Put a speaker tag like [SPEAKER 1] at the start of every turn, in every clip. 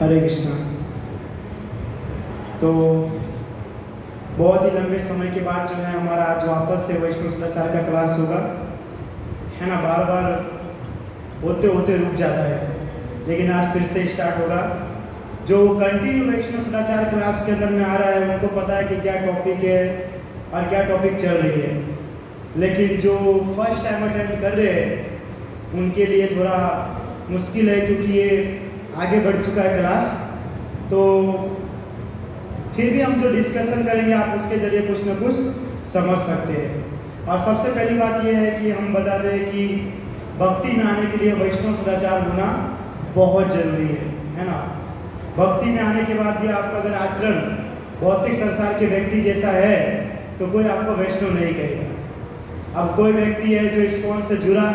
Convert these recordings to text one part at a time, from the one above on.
[SPEAKER 1] हरे कृष्णा। तो बहुत ही लंबे समय के बाद जो है हमारा आज वापस से वैष्णव शिष्टाचार का क्लास होगा, है ना। बार बार होते होते रुक जाता है, लेकिन आज फिर से स्टार्ट होगा। जो कंटिन्यू वैष्णव शिष्टाचार क्लास के अंदर में आ रहा है उनको पता है कि क्या टॉपिक है और क्या टॉपिक चल रही है, लेकिन जो फर्स्ट टाइम अटेंड कर रहे हैं उनके लिए थोड़ा मुश्किल है, क्योंकि ये आगे बढ़ चुका है क्लास। तो फिर भी हम जो डिस्कशन करेंगे आप उसके ज़रिए कुछ ना कुछ समझ सकते हैं। और सबसे पहली बात यह है कि हम बता दें कि भक्ति में आने के लिए वैष्णव सदाचार होना बहुत ज़रूरी है ना। भक्ति में आने के बाद भी आपका अगर आचरण भौतिक संसार के व्यक्ति जैसा है तो कोई आपको वैष्णव नहीं कहेगा। अब कोई व्यक्ति है जो इस्कॉन से जुड़ा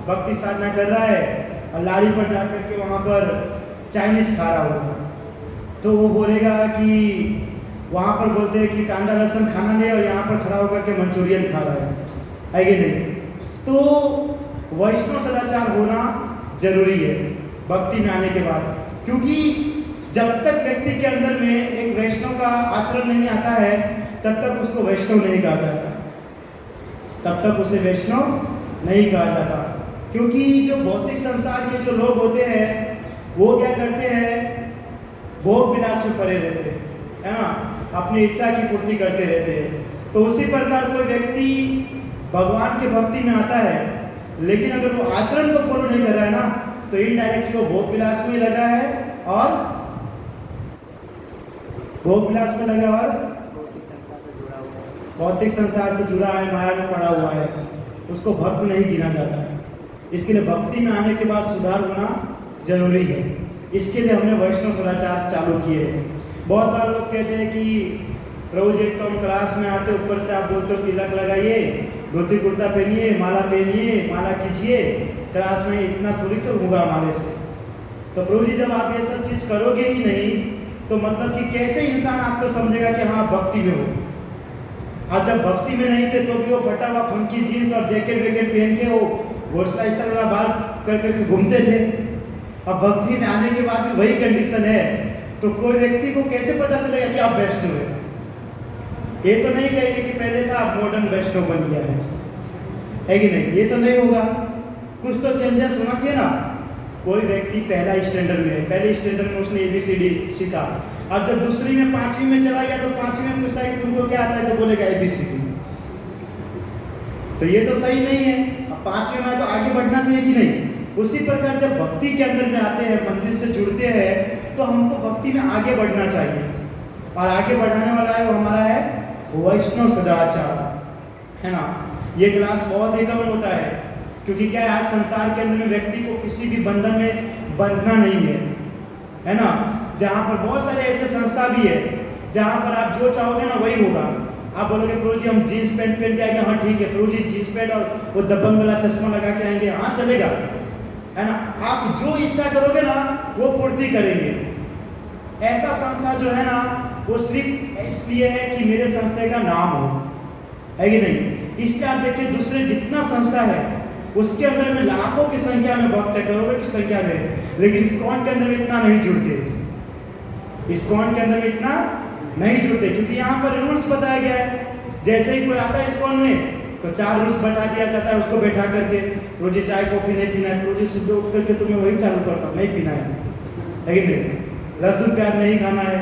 [SPEAKER 1] भक्ति साधना कर रहा है और लारी पर जाकर के वहाँ पर चाइनीज़ खा रहा होगा, तो वो बोलेगा कि वहाँ पर बोलते हैं कि कांदा लहसुन खाना नहीं, और यहाँ पर खड़ा होकर के मंचूरियन खा रहा है कि नहीं। तो वैष्णव सदाचार होना जरूरी है भक्ति में आने के बाद, क्योंकि जब तक व्यक्ति के अंदर में एक वैष्णव का आचरण नहीं आता है तब तक उसको वैष्णव नहीं कहा जाता, तब तक उसे वैष्णव नहीं कहा जाता। क्योंकि जो भौतिक संसार के जो लोग होते हैं वो क्या करते हैं, भोग विलास में पड़े रहते हैं, है ना, अपनी इच्छा की पूर्ति करते रहते हैं। तो उसी प्रकार कोई व्यक्ति भगवान के भक्ति में आता है, लेकिन अगर वो आचरण को फॉलो नहीं कर रहा है ना, तो इनडायरेक्टली वो भोग विलास में लगा है और भोग विलास में लगा और भौतिक संसार से जुड़ा है, माया में पड़ा हुआ है, उसको भक्त नहीं गिना जाता है। इसके लिए भक्ति में आने के बाद सुधार होना जरूरी है। इसके लिए हमने वैष्णव सदाचार चालू किए हैं। बहुत बार लोग कहते हैं कि प्रभु जी तो हम क्लास में आते ऊपर से आप बोलते हो तिलक लगाइए, धोती कुर्ता पहनिए, माला पहनिए, माला कीजिए, क्लास में इतना थोड़ी तो होगा हमारे से। तो प्रभु जी जब आप ये सब चीज़ करोगे ही नहीं तो मतलब कि कैसे इंसान आपको समझेगा कि हाँ भक्ति में हो। आप जब भक्ति में नहीं थे तो भी वो फटा हुआ फंकी जीन्स और जैकेट वैकेट पहन के वो घोषणा स्थल वाला बाल कर करके घूमते थे। अब भक्ति में आने के बाद भी वही कंडीशन है, तो कोई व्यक्ति को कैसे पता चलेगा कि आप वैष्णव है। ये तो नहीं कहेंगे कि पहले था आप मॉडर्न वैष्णव बन गया है कि नहीं, ये तो नहीं होगा। कुछ तो चेंजेस होना चाहिए ना। कोई व्यक्ति पहला स्टैंडर्ड में है, पहले स्टैंडर्ड में उसने ABCD सीखा, अब जब दूसरी में पांचवी में चला गया तो पांचवी में पूछता है कि तुमको क्या आता है, तो बोलेगा ABCD। तो ये तो सही नहीं है। अब पांचवी में तो आगे बढ़ना चाहिए कि नहीं। उसी प्रकार जब भक्ति के अंदर में आते हैं, मंदिर से जुड़ते हैं, तो हमको भक्ति में आगे बढ़ना चाहिए, और आगे बढ़ाने वाला है वो हमारा है वैष्णव सदाचार, है ना। ये क्लास बहुत ही कम होता है, क्योंकि क्या है आज संसार के अंदर में व्यक्ति को किसी भी बंधन में बंधना नहीं है ना। जहाँ पर बहुत सारे ऐसे संस्था भी है जहाँ पर आप जो चाहोगे ना वही होगा। आप बोलोगे प्रभु जी हम जीन्स पैंट पहन के आएंगे, हाँ ठीक है प्रभु जी जीन्स पैंट और वो दबंग वाला चश्मा लगा के आएंगे, हाँ चलेगा, है ना। आप जो इच्छा करोगे ना वो पूर्ति करेंगे। ऐसा संस्था जो है ना वो सिर्फ इसलिए है कि मेरे संस्था का नाम हो, है कि नहीं। इसलिए आप देखिए दूसरे जितना संस्था है उसके अंदर में लाखों की संख्या में भक्त है, करोड़ों की संख्या में, लेकिन इस्कॉन के अंदर में इतना नहीं जुड़ते, इस्कॉन के अंदर में इतना नहीं जुड़ते, क्योंकि यहाँ पर रूल्स बताया गया है। जैसे ही कोई आता है इस्कॉन में तो 4 रूल्स बता दिया जाता है उसको बैठा करके, रोजी चाय कॉफी नहीं पीना है, रोजी सुबह उठ करके तुम्हें वही चालू करता हूँ, नहीं पीना है कि नहीं, लहसुन प्याज नहीं खाना है,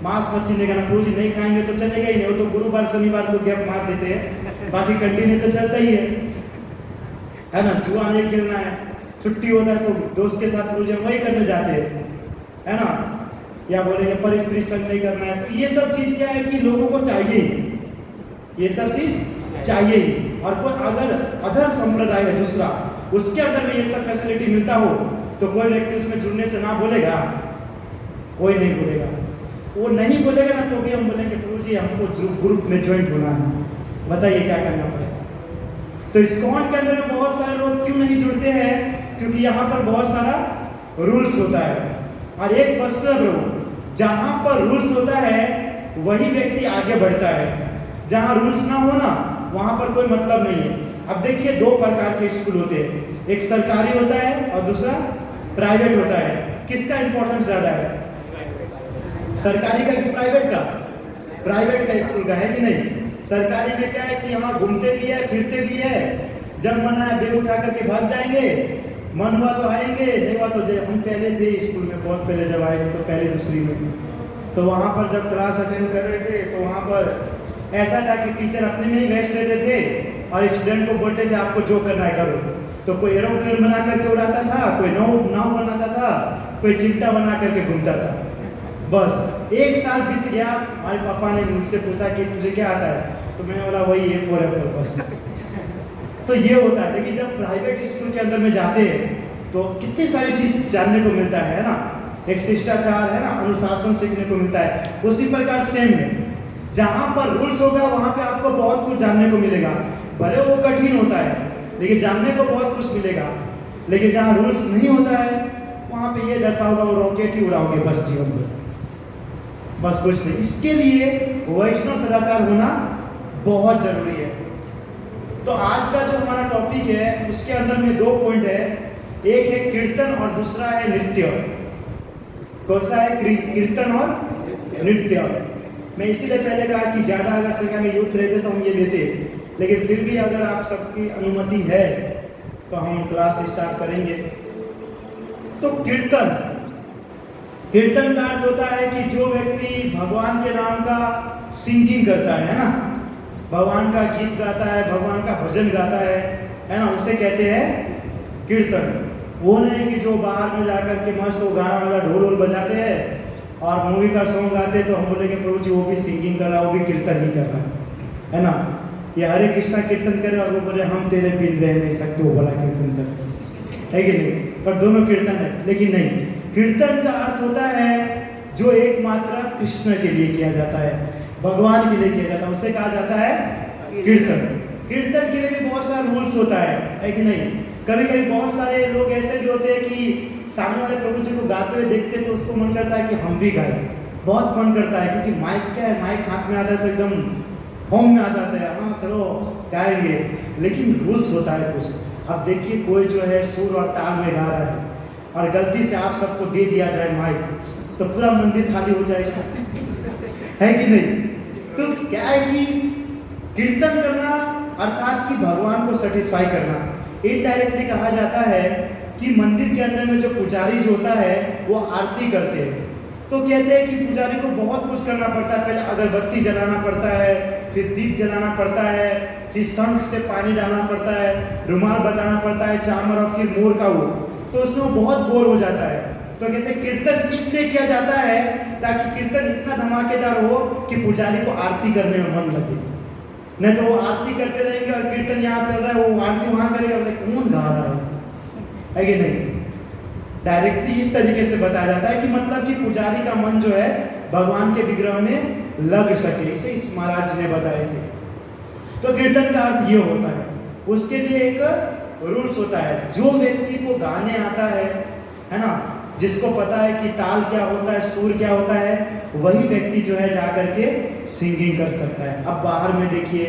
[SPEAKER 1] मांस मच्छी नहीं खाना, रोजी नहीं खाएंगे तो चलेगा ही नहीं। वो तो गुरुवार शनिवार को गैप मार देते हैं, बाकी कंटिन्यू तो चलता ही है ना। जुआ नहीं खेलना है, छुट्टी होता है तो दोस्त के साथ रोज वही करने जाते हैं, है ना। या बोलेंगे पर स्त्री संग नहीं करना है। तो ये सब चीज़ क्या है कि लोगों को चाहिए, ये सब चीज़ चाहिए ही। और कोई अगर अदर संप्रदाय है दूसरा, उसके अंदर में ये सब फैसिलिटी मिलता हो तो कोई व्यक्ति उसमें जुड़ने से ना बोलेगा, कोई नहीं बोलेगा। वो नहीं बोलेगा ना तो भी हम बोलेंगे प्रभु जी हमको ग्रुप में ज्वाइंट होना है, बताइए क्या करना पड़ेगा। तो इस्कॉन के अंदर में बहुत सारे लोग क्यों नहीं जुड़ते हैं, क्योंकि यहाँ पर बहुत सारा रूल्स होता है। और एक वस्तु है प्रभु, जहाँ पर रूल्स होता है वही व्यक्ति आगे बढ़ता है, जहाँ रूल्स ना हो ना वहाँ पर कोई मतलब नहीं है। अब देखिए 2 प्रकार के स्कूल होते हैं, एक सरकारी होता है और दूसरा प्राइवेट होता है। किसका इंपॉर्टेंस ज़्यादा है, सरकारी का कि प्राइवेट का? प्राइवेट का स्कूल का, है कि नहीं? सरकारी में क्या है कि यहाँ घूमते भी है, फिरते भी है, जब मन आया बैग उठा करके भाग जाएंगे, मन हुआ तो आएंगे, नहीं हुआ तो हम पहले थे स्कूल में, बहुत पहले जब आए थे तो पहले दूसरी में, तो वहाँ पर जब क्लास अटेंड कर रहे थे तो वहाँ पर ऐसा था कि टीचर अपने में ही व्यस्त रहते थे और स्टूडेंट को बोलते थे आपको जो करना है करो। तो कोई एरोप्लेन बना करके उड़ाता था, कोई नाव बनाता था, कोई चिमटा बना करके घूमता था। बस 1 साल बीत गया, हमारे पापा ने मुझसे पूछा कि तुझे क्या आता है, तो मैंने बोला वही ये फोर बस। तो ये होता है। लेकिन जब प्राइवेट स्कूल के अंदर में जाते हैं तो कितनी सारी चीज़ जानने को मिलता है ना, एक शिष्टाचार है ना, अनुशासन सीखने को मिलता है। उसी प्रकार सेम है, जहाँ पर रूल्स होगा वहाँ पे आपको बहुत कुछ जानने को मिलेगा, भले वो कठिन होता है लेकिन जानने को बहुत कुछ मिलेगा। लेकिन जहाँ रूल्स नहीं होता है वहाँ पे ये दशा होगा, वो रॉकेट ही उड़ाओगे बस जीवन में, बस कुछ नहीं। इसके लिए वैष्णव सदाचार होना बहुत जरूरी है। तो आज का जो हमारा टॉपिक है उसके अंदर में 2 पॉइंट है, एक है कीर्तन और दूसरा है नृत्य। कौन सा है? कीर्तन और नृत्य। मैं इसीलिए पहले कहा कि ज़्यादा अगर संख्या में यूथ रहते तो हम ये लेते, लेकिन फिर भी अगर आप सबकी अनुमति है तो हम क्लास स्टार्ट करेंगे। तो कीर्तन का अर्थ होता है कि जो व्यक्ति भगवान के नाम का सिंगिंग करता है ना, भगवान का गीत गाता है, भगवान का भजन गाता है ना, उसे कहते हैं कीर्तन। वो नहीं कि जो बाहर में जाकर के मस्त वो गाना वाला ढोल वोल बजाते हैं और मूवी का सॉन्ग गाते तो हम बोलेंगे प्रभु जी वो भी सिंगिंग कर रहा है, वो भी कीर्तन ही कर रहा है ना। ये हरे कृष्णा कीर्तन करे और वो बोले हम तेरे बिन रह नहीं सकते, वो बोला कीर्तन कर, है कि नहीं? पर दोनों कीर्तन है। लेकिन नहीं, कीर्तन का अर्थ होता है जो एकमात्र कृष्ण के लिए किया जाता है, भगवान के लिए किया जाता है, उसे कहा जाता है कीर्तन। कीर्तन के लिए भी बहुत सारा रूल्स होता है कि नहीं? कभी कभी बहुत सारे लोग ऐसे भी होते हैं कि सामने वाले प्रभु जी को गाते हुए देखते तो उसको मन करता है कि हम भी गाएं, बहुत मन करता है, क्योंकि माइक क्या है, माइक हाथ में आता है तो एकदम होम में आ जाता है, हाँ चलो गाएंगे। लेकिन रूल्स होता है कुछ। अब देखिए कोई जो है सुर और ताल में गा रहा है और गलती से आप सबको दे दिया जाए माइक, तो पूरा मंदिर खाली हो जाएगा, है कि नहीं? तो क्या है कि कीर्तन करना अर्थात कि भगवान को सेटिस्फाई करना। इनडायरेक्टली कहा जाता है कि मंदिर के अंदर में जो पुजारी जो होता है वो आरती करते हैं, तो कहते हैं कि पुजारी को बहुत कुछ करना पड़ता है। पहले अगरबत्ती जलाना पड़ता है, फिर दीप जलाना पड़ता है, फिर शंख से पानी डालना पड़ता है, रुमाल बताना पड़ता है, चामर और फिर मोर का वो, तो उसमें वो बहुत बोर हो जाता है। तो कहते हैं कीर्तन इसलिए किया जाता है ताकि कीर्तन इतना धमाकेदार हो कि पुजारी को आरती करने में मन लगे। नहीं तो वो आरती करते रहेंगे और कीर्तन यहाँ चल रहा है, वो आरती वहाँ करेगा, बोले कौन गा रहा है कि नहीं? डायरेक्टली इस तरीके से बताया जाता है कि मतलब कि पुजारी का मन जो है भगवान के विग्रह में लग सके, इसे इस महाराज जी ने बताए थे। तो कीर्तन का अर्थ ये होता है, उसके लिए एक रूल्स होता है। जो व्यक्ति को गाने आता है ना, जिसको पता है कि ताल क्या होता है, सुर क्या होता है, वही व्यक्ति जो है जा करके सिंगिंग कर सकता है। अब बाहर में देखिए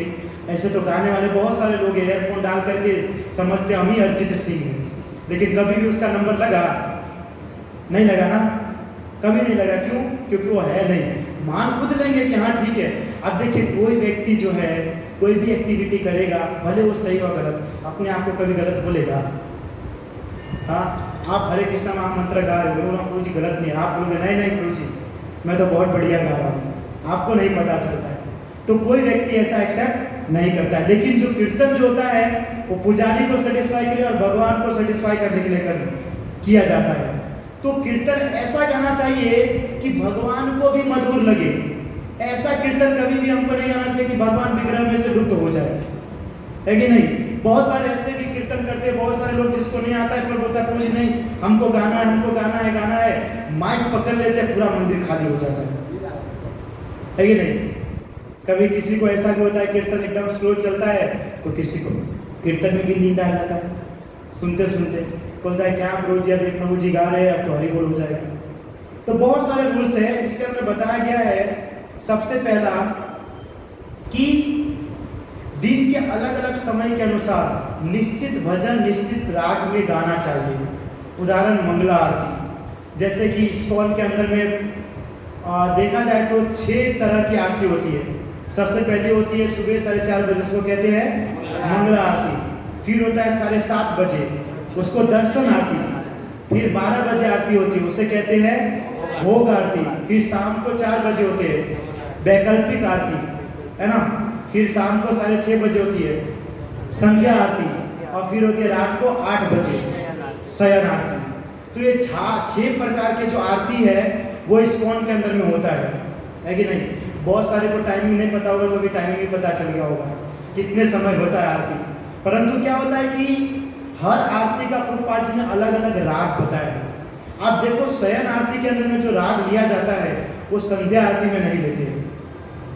[SPEAKER 1] ऐसे तो गाने वाले बहुत सारे लोग ईयरफोन डाल करके समझते हम ही अरिजीत सिंह हैं, लेकिन कभी भी उसका नंबर लगा नहीं, लगा ना, कभी नहीं लगा। क्यों? क्योंकि वो है नहीं। मान खुद लेंगे कि हाँ ठीक है। अब देखिए कोई व्यक्ति जो है कोई भी एक्टिविटी करेगा, भले वो सही हो गलत, अपने आप को कभी गलत बोलेगा। हाँ, आप हरे कृष्णा महामंत्र गा रहे हो, प्रभु जी गलत नहीं, आप बोलोगे नहीं नहीं प्रभु जी मैं तो बहुत बढ़िया गा रहा हूँ, आपको नहीं पता चलता है। तो कोई व्यक्ति ऐसा एक्सेप्ट नहीं करता है। लेकिन जो कीर्तन जो होता है वो पुजारी को सेटिस्फाई के लिए और भगवान को सेटिस्फाई करने के लिए किया जाता है। तो कीर्तन ऐसा गाना चाहिए कि भगवान को भी मधुर लगे। ऐसा कीर्तन कभी भी हमको नहीं आना चाहिए कि भगवान विग्रह में से लुप्त हो जाए, है कि नहीं? बहुत बार ऐसे भी कीर्तन करते हैं बहुत सारे लोग, जिसको नहीं आता है पर बोलता है प्रभु जी नहीं हमको गाना है, हमको गाना है, माइक पकड़ लेते हैं, पूरा मंदिर खाली हो जाता है कि नहीं? कभी किसी को ऐसा भी होता है कीर्तन एकदम स्लो चलता है तो किसी को कीर्तन में भी नींद आ जाता है, सुनते सुनते बोलता है क्या प्रभु जी अभी प्रभु जी गा रहे हैं, अब तो हरि बोल हो जाएगा। तो बहुत सारे रूल्स है, इसके अंदर बताया गया है सबसे पहला कि दिन के अलग अलग समय के अनुसार निश्चित भजन निश्चित राग में गाना चाहिए। उदाहरण मंगला आरती, जैसे कि इस्कॉन के अंदर में देखा जाए तो 6 तरह की आरती होती है। सबसे पहली होती है सुबह 4:30 बजे, उसको कहते हैं मंगला आरती। फिर होता है 7:30 बजे, उसको दर्शन आरती। फिर 12 बजे आरती होती है, उसे कहते हैं भोग आरती। फिर शाम को 4 बजे होते हैं वैकल्पिक आरती, है ना। फिर शाम को 6:30 बजे होती है संध्या आरती, और फिर होती है रात को 8 बजे शयन आरती। तो ये 6 प्रकार के जो आरती है वो इस्कॉन के अंदर में होता है कि नहीं। बहुत सारे को टाइमिंग नहीं पता होगा, तो अभी टाइमिंग भी पता चल गया होगा कितने समय होता है आरती। परंतु क्या होता है कि हर आरती का प्रभुपाद जी ने अलग अलग राग बताया है। आप देखो शयन आरती के अंदर में जो राग लिया जाता है वो संध्या आरती में नहीं लेते,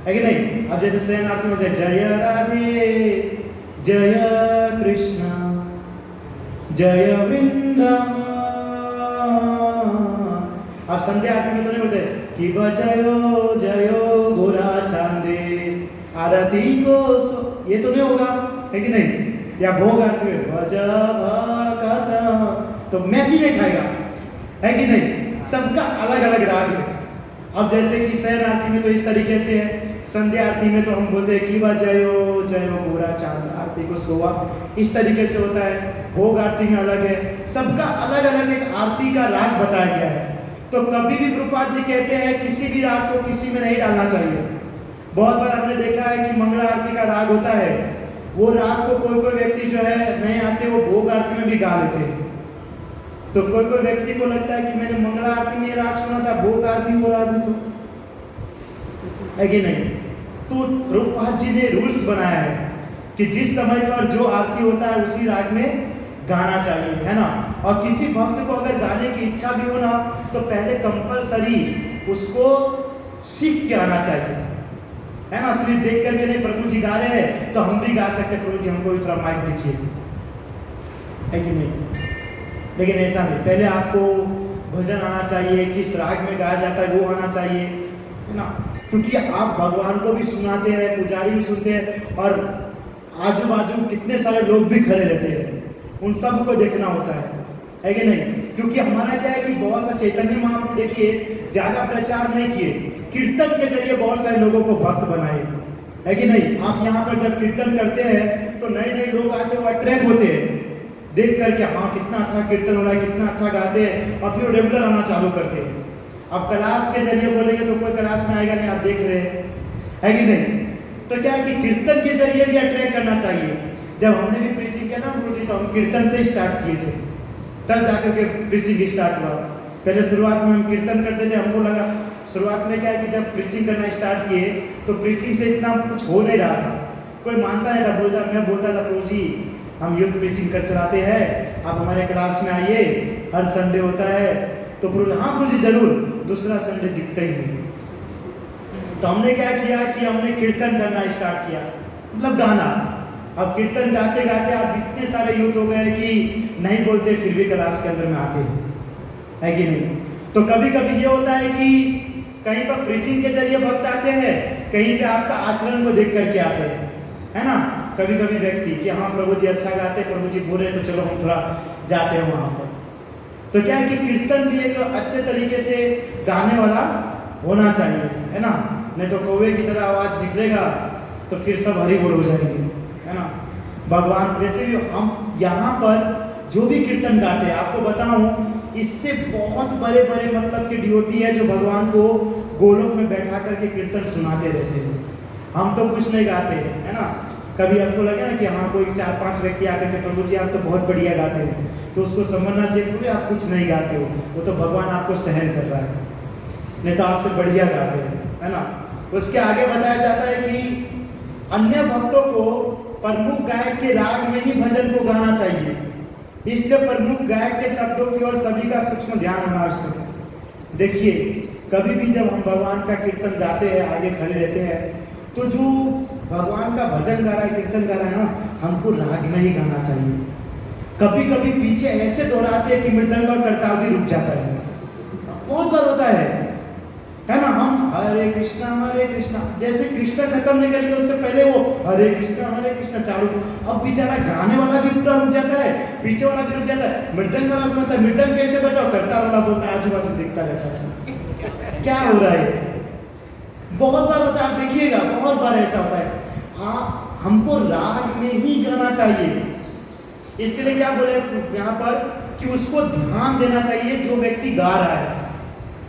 [SPEAKER 1] है कि नहीं। अब जैसे शयन आरती में जय राधे जय कृष्ण जय वृंदावन, अब संध्या आरती में तो नहीं बोलते कि बजयो जयो गोरा चांदे आरती को ये तो नहीं होगा, है कि नहीं। या भोग आरती में भजभकता, तो मैच ही नहीं खाएगा, है कि नहीं। सबका अलग अलग राग है। अब जैसे कि शयन आरती में तो इस तरीके से है, संध्या आरती में तो हम बोलते हैं कि जयो जयो गोरा चांद आरती को सोवा, इस तरीके से होता है। भोग आरती में अलग है, सबका अलग अलग एक आरती का राग बताया गया है। तो कभी भी प्रभुपाद जी कहते हैं किसी भी राग को किसी में नहीं डालना चाहिए। बहुत बार हमने देखा है कि मंगला आरती का राग होता है, वो राग को कोई कोई व्यक्ति जो है नहीं आते वो भोग आरती में भी गा लेते हैं। तो कोई कोई व्यक्ति को लगता है कि मैंने मंगला आरती में ये राग सुना था, भोग आरती वो राग तो, है कि नहीं। तो प्रभुपाद जी ने रूल्स बनाया है कि जिस समय पर जो आरती होता है उसी राग में गाना चाहिए, है ना। और किसी भक्त को अगर गाने की इच्छा भी हो ना, तो पहले कंपलसरी उसको सीख के आना चाहिए, है ना। सिर्फ देख करके नहीं, प्रभु जी गा रहे हैं तो हम भी गा सकते हैं, प्रभु जी हमको भी थोड़ा माइक दीजिए, है कि नहीं। लेकिन ऐसा नहीं, पहले आपको भजन आना चाहिए, किस राग में गाया जाता है वो आना चाहिए, है ना। क्योंकि आप भगवान को भी सुनाते हैं, पुजारी भी सुनते हैं, और आजू बाजू कितने सारे लोग भी खड़े रहते हैं, उन सब को देखना होता है कि नहीं। क्योंकि हमारा क्या है कि बहुत सा चैतन्य महाप्रभु देखिए ज़्यादा प्रचार नहीं किए, कीर्तन के जरिए बहुत सारे लोगों को भक्त बनाए, है कि नहीं। आप यहाँ पर जब कीर्तन करते हैं तो नए नए लोग आते हुए अट्रैक्ट होते हैं देख करके, हाँ कितना अच्छा कीर्तन हो रहा है, कितना अच्छा गाते हैं, और फिर रेगुलर आना चालू करते हैं। अब क्लास के जरिए बोलेंगे तो कोई क्लास में आएगा नहीं, आप देख रहे हैं, है कि नहीं। तो क्या है कि कीर्तन के जरिए भी अट्रैक्ट करना चाहिए। जब हमने भी प्रीचिंग किया ना गुरु जी, तो हम कीर्तन से स्टार्ट किए थे, तब जाकर के प्रीचिंग स्टार्ट हुआ। पहले शुरुआत में हम कीर्तन करते थे, हमको लगा शुरुआत में क्या है कि जब प्रीचिंग करना स्टार्ट किए तो प्रीचिंग से इतना कुछ हो नहीं रहा था, कोई मानता नहीं था। मैं बोलता था प्रभु जी हम यूथ प्रीचिंग कर चलाते हैं, आप हमारे क्लास में आइए, हर संडे होता है। तो प्रभु हाँ प्रभु जी जरूर, दूसरा संडे दिखता ही नहीं। तो हमने क्या किया कि हमने कीर्तन करना स्टार्ट किया, मतलब गाना। अब कीर्तन गाते गाते आप इतने सारे यूथ हो गए कि नहीं बोलते फिर भी क्लास के अंदर में आते हैं, है कि नहीं। तो कभी कभी ये होता है कि कहीं पर प्रीचिंग के जरिए भक्त आते हैं, कहीं पे आपका आचरण को देख करके आते हैं, है ना। कभी कभी व्यक्ति कि हाँ प्रभु जी अच्छा गाते, प्रभु जी बोले तो चलो हम थोड़ा जाते हैं वहाँ पर। तो क्या है कि कीर्तन भी एक अच्छे तरीके से गाने वाला होना चाहिए, है ना। नहीं तो कौवे की तरह आवाज़ निकलेगा तो फिर सब हरी बोल हो जाएंगे, है ना। भगवान वैसे भी हम यहाँ पर जो भी कीर्तन गाते हैं, आपको बताऊं इससे बहुत बड़े बड़े मतलब के डिवोटी है जो भगवान को गोलोक में बैठा करके कीर्तन सुनाते रहते हैं। हम तो कुछ नहीं गाते हैं, है ना। कभी आपको लगे ना कि हाँ कोई 4-5 व्यक्ति आकर के प्रभु जी आप तो बहुत बढ़िया गाते हैं, तो उसको समझना चाहिए कि आप कुछ नहीं गाते हो, वो तो भगवान आपको सहन कर रहा है, नहीं तो आपसे बढ़िया गाते हैं, है ना। उसके आगे बताया जाता है कि अन्य भक्तों को प्रमुख गायक के राग में ही भजन को गाना चाहिए, इसलिए प्रमुख गायक के शब्दों की ओर सभी का सूक्ष्म ध्यान होना आवश्यक है। देखिए कभी भी जब हम भगवान का कीर्तन गाते हैं, आगे खड़े रहते हैं, तो जो भगवान का भजन गा रहा है, कीर्तन गा रहा है ना, हमको राग में ही गाना चाहिए। कभी कभी पीछे ऐसे दोहराते हैं कि मृदंग और करताल भी रुक जाता है, बहुत बार होता है ना। हम हरे कृष्णा, जैसे कृष्णा खत्म नहीं करेंगे उससे पहले वो हरे कृष्णा चालू। अब बेचारा गाने वाला भी पूरा रुक जाता है, पीछे वाला भी रुक जाता है, मृदंग वाला सुनता है, मृदंग कैसे बचाओ, करताल वाला बोलता है, आजू बाजू देखता रहता है क्या हो रहा है। बहुत बार होता है, आप देखिएगा बहुत बार ऐसा होता है। हाँ, हमको राग में ही गाना चाहिए। इसके लिए क्या बोले यहाँ पर कि उसको ध्यान देना चाहिए जो व्यक्ति गा रहा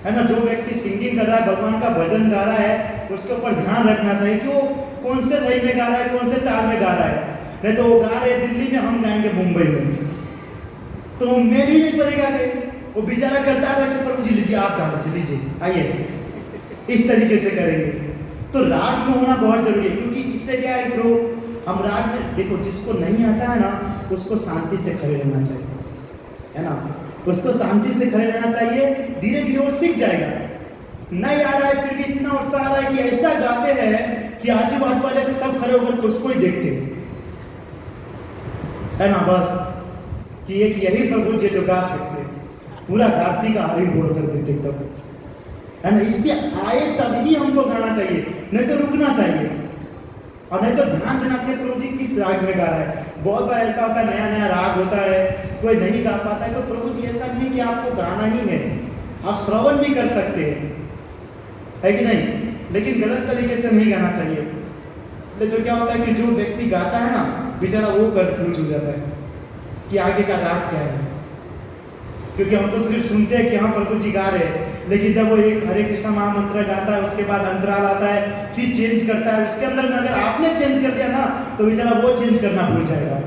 [SPEAKER 1] है ना, जो व्यक्ति सिंगिंग कर रहा है, भगवान का भजन गा रहा है, उसके ऊपर ध्यान रखना चाहिए कि वो कौन से लय में गा रहा है, कौन से ताल में गा रहा है। नहीं तो वो गा रहे हैं दिल्ली में, हम गाएंगे मुंबई में, तो मेल ही नहीं पड़ेगा। वो बेचारा करता रहा कि प्रभु जी लीजिए आप गा लीजिए, आइए, इस तरीके से करेंगे। तो राग में होना बहुत जरूरी है, क्योंकि इससे क्या है ब्रो, हम राग में देखो, जिसको नहीं आता है ना उसको शांति से खड़े रहना चाहिए, है ना, उसको शांति से खड़े रहना चाहिए। धीरे धीरे वो सीख जाएगा। नहीं आ रहा है फिर भी इतना उत्साह आ रहा है कि ऐसा गाते हैं कि आजू बाजू वाले के सब खड़े होकर उसको ही देखते हैं, है ना, बस कि एक यही प्रभु जी जो गा सकते हैं, पूरा घाटी का हरि बोल कर देते तब, है ना। इसलिए आए तभी हमको गाना चाहिए, नहीं तो रुकना चाहिए, और नहीं तो ध्यान देना चाहिए प्रभु जी किस राग में गा रहा है। बहुत बार ऐसा होता है, नया नया राग होता है, कोई नहीं गा पाता है, तो प्रभु जी ऐसा नहीं कि आपको गाना ही है, आप श्रवण भी कर सकते हैं, है कि नहीं, लेकिन गलत तरीके से नहीं गाना चाहिए। तो क्या होता है कि जो व्यक्ति गाता है ना, बेचारा वो कंफ्यूज हो जाता है कि आगे का राग क्या है, क्योंकि हम तो सिर्फ सुनते हैं कि हाँ प्रभु जी गा रहे हैं, लेकिन जब वो एक हरे कृष्ण महामंत्र गाता है, उसके बाद अंतराल आता है, फिर चेंज करता है, उसके अंदर में अगर आपने चेंज कर दिया ना तो बेचारा वो चेंज करना भूल जाएगा।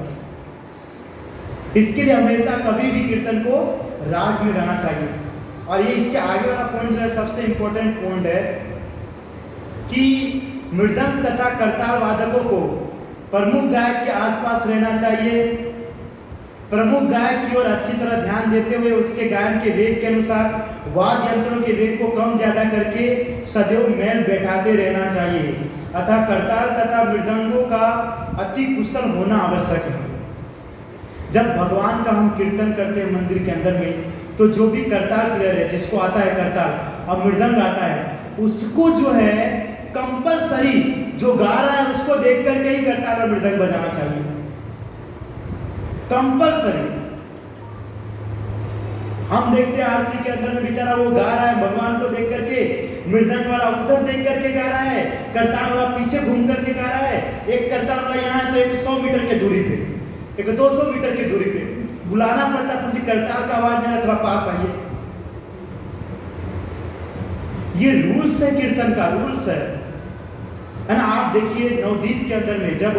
[SPEAKER 1] इसके लिए हमेशा कभी भी कीर्तन को राग में गाना चाहिए। और ये इसके आगे वाला पॉइंट जो है सबसे इंपॉर्टेंट पॉइंट है कि मृदंग तथा करताल वादकों को प्रमुख गायक के आसपास रहना चाहिए, प्रमुख गायक की ओर अच्छी तरह ध्यान देते हुए उसके गायन के वेग के अनुसार वाद्य यंत्रों के वेग को कम ज्यादा करके सदैव मेल बैठाते रहना चाहिए। अतः करताल तथा मृदंगों का अति कुशल होना आवश्यक है। जब भगवान का हम कीर्तन करते हैं मंदिर के अंदर में, तो जो भी करताल प्लेयर है, जिसको आता है करताल और मृदंग आता है, उसको जो है कंपलसरी जो गा रहा है उसको देख करके ही करताल और मृदंग बजाना चाहिए, कंपलसरी। हम देखते हैं आरती के अंदर में बेचारा वो गा रहा है भगवान को देख करके, मृदंग वाला उधर देख करके गा रहा है, करताल वाला पीछे घूम करके गा रहा है। एक करताल वाला यहाँ है तो एक 100 मीटर के दूरी पे, एक 200 मीटर की दूरी पे बुलाना पड़ता है, मुझे करताल का आवाज मेरा थोड़ा पास आइए। ये रूल्स है, कीर्तन का रूल्स है ना। आप देखिए नवदीप के अंदर में जब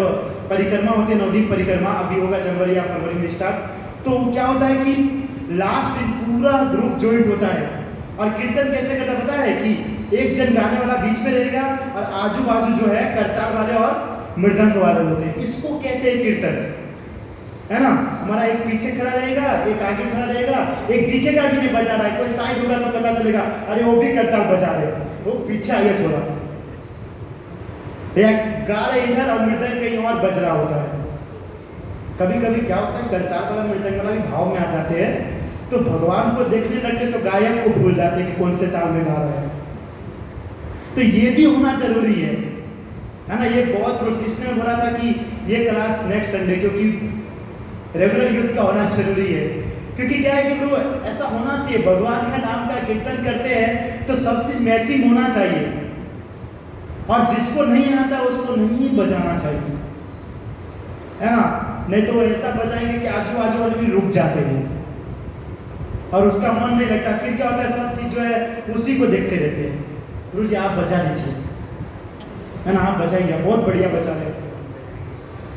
[SPEAKER 1] परिक्रमा होती है, नवदीप परिक्रमा अभी होगा जनवरी या फरवरी में स्टार्ट, तो क्या होता है कि लास्ट दिन पूरा ग्रुप ज्वाइंट होता है और कीर्तन कैसे करता पता है कि एक जन गाने वाला बीच में रहेगा और आजू बाजू जो है करताल वाले और मृदंग वाले होते हैं। इसको कहते हैं कीर्तन, है ना। हमारा एक पीछे खड़ा रहेगा, एक आगे खड़ा रहेगा, एक दिखेगा भी नहीं बजा रहा है, कोई साइड होगा तो पता चलेगा अरे वो भी करताल बजा रहे, वो पीछे आइए थोड़ा, गा रहे इधर और मृदंग कहीं और बज रहा होता है। कभी कभी क्या होता है करताल वाला मृदंग वाला भी भाव में आ जाते हैं, तो भगवान को देखने लगते तो गायक को भूल जाते हैं कि कौन से ताल में गा रहे हैं। तो ये भी होना जरूरी है ना। ये बहुत इसने बोला था कि ये क्लास नेक्स्ट संडे, क्योंकि रेगुलर यूथ का होना जरूरी है, क्योंकि क्या है कि वो ऐसा होना चाहिए, भगवान का नाम का कीर्तन करते हैं तो सब चीज मैचिंग होना चाहिए, और जिसको नहीं आता उसको नहीं बजाना चाहिए, है ना। नहीं तो वो ऐसा बजाएंगे कि आजू बाजू वाले भी रुक जाते हैं और उसका मन नहीं लगता। फिर क्या होता है, सब चीज जो है उसी को देखते रहते हैं। गुरु जी आप बजा लीजिए, है ना, आप बजाइए, बहुत बढ़िया बजा रहे।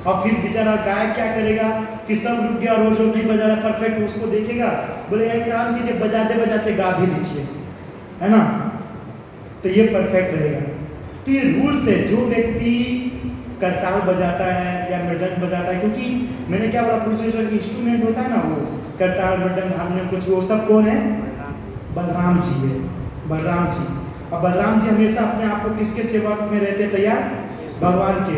[SPEAKER 1] और फिर बेचारा गायक क्या करेगा कि सब रुक गया और वो जो नहीं बजा रहा परफेक्ट, उसको देखेगा, बोलेगा एक काम कीजिए बजाते बजाते गा भी लीजिए, है ना, तो ये परफेक्ट रहेगा। तो ये रूल्स है, जो व्यक्ति करताल बजाता है या मृदंग बजाता है, क्योंकि मैंने क्या बोला पूछे जो इंस्ट्रूमेंट होता है ना, वो करताल मृदंग हारमोनियम कुछ, वो सब कौन है, बलराम जी है, बलराम जी। और बलराम जी हमेशा अपने आप को किसके सेवा में रहते तैयार, भगवान के,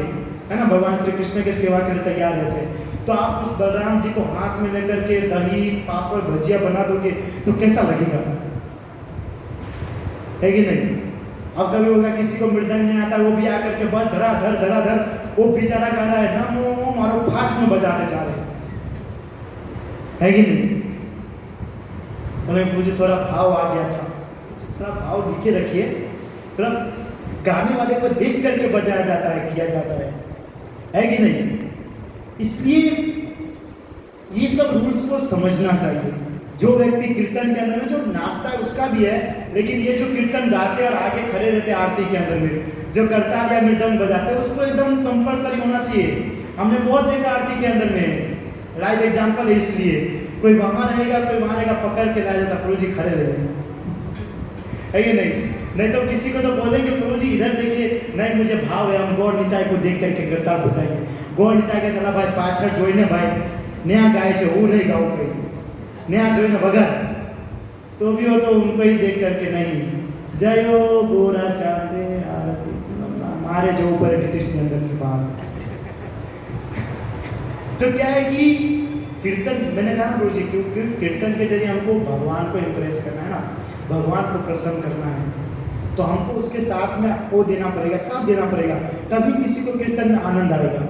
[SPEAKER 1] है ना, भगवान श्री कृष्ण के सेवा के लिए तैयार रहते हैं। तो आप उस बलराम जी को हाथ में लेकर के दही पापड़ भजिया बना दोगे तो कैसा लगेगा, है कि नहीं। अब कभी होगा किसी को मृदंग नहीं आता, वो भी आकर के बस धरा धर वो बेचारा गा रहा है नमो मारो फास्ट में बजाते जा रहे है कि नहीं। मुझे थोड़ा भाव आ गया था, थोड़ा भाव नीचे रखिए, थोड़ा गाने वाले को देख करके बजाया जाता है, किया जाता है कि नहीं। इसलिए ये सब रूल्स को समझना चाहिए। जो व्यक्ति कीर्तन के अंदर में जो नाचता है उसका भी है, लेकिन ये जो कीर्तन गाते और आगे खड़े रहते आरती के अंदर में जो करताल या मृदंग बजाते हैं उसको एकदम कंपलसरी होना चाहिए। हमने बहुत देखा आरती के अंदर में, लाइव एग्जाम्पल है, इसलिए कोई वहां रहेगा कोई वहां रहेगा, पकड़ के लाया जाता प्रभु जी खड़े रहे, है कि नहीं तो किसी को तो बोलेंगे प्रभु जी इधर देखिए, नहीं मुझे भाव है, हम गौर निताय को देख करके करताल बजाएंगे। गौर निताय के सलाह भाई पाछड़ जोईने भाई नया गाय से वो नहीं गाओ कहीं नया जोईने बगैर, तो भी हो तो उनको ही देख करके नहीं जयो गोरा चांदे आरती मारे जो ऊपर ब्रिटिश के अंदर की बात। तो क्या है कि कीर्तन, मैंने कहा ना रोजी क्योंकि कीर्तन के जरिए हमको भगवान को इम्प्रेस करना है ना, भगवान को प्रसन्न करना है, तो हमको उसके साथ में वो देना पड़ेगा, साथ देना पड़ेगा, तभी किसी को कीर्तन में आनंद आएगा,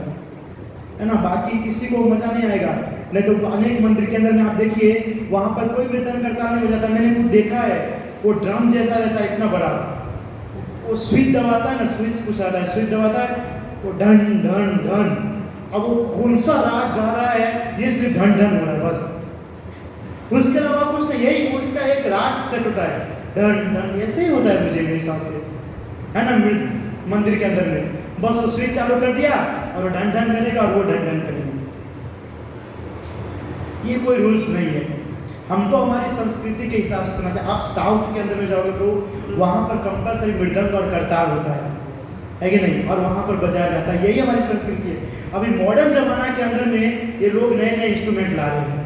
[SPEAKER 1] है ना। बाकी किसी को मजा नहीं आएगा। नहीं तो अनेक मंदिर के अंदर में आप देखिए वहां पर कोई कीर्तन करता नहीं बजाता, मैंने खुद देखा है, वो ड्रम जैसा रहता है इतना बड़ा, वो स्विच दबाता है ना, स्विच कुछ आता है, स्विच दबाता है वो ढन ढन ढन, अब वो कौन सा राग गा रहा है ये सिर्फ ढन ढन हो रहा है बस, उसके अलावा कुछ नहीं, यही उसका एक राग सेट होता है ढन ढन, ऐसे ही होता है मुझे मेरे हिसाब से, है ना। मंदिर के अंदर में बस वो स्विच चालू कर दिया और वो ढन ढन करेगा और वो ढन ढन करेगा, ये कोई रूल्स नहीं है। हमको हमारी संस्कृति के हिसाब से चलना चाहिए। आप साउथ के अंदर में जाओगे तो वहां पर कंपलसरी मृदंग और करताल होता है कि नहीं, और वहां पर बजाया जाता है, यही हमारी संस्कृति है। अभी मॉडर्न जमाना के अंदर में ये लोग नए नए इंस्ट्रूमेंट ला रहे हैं,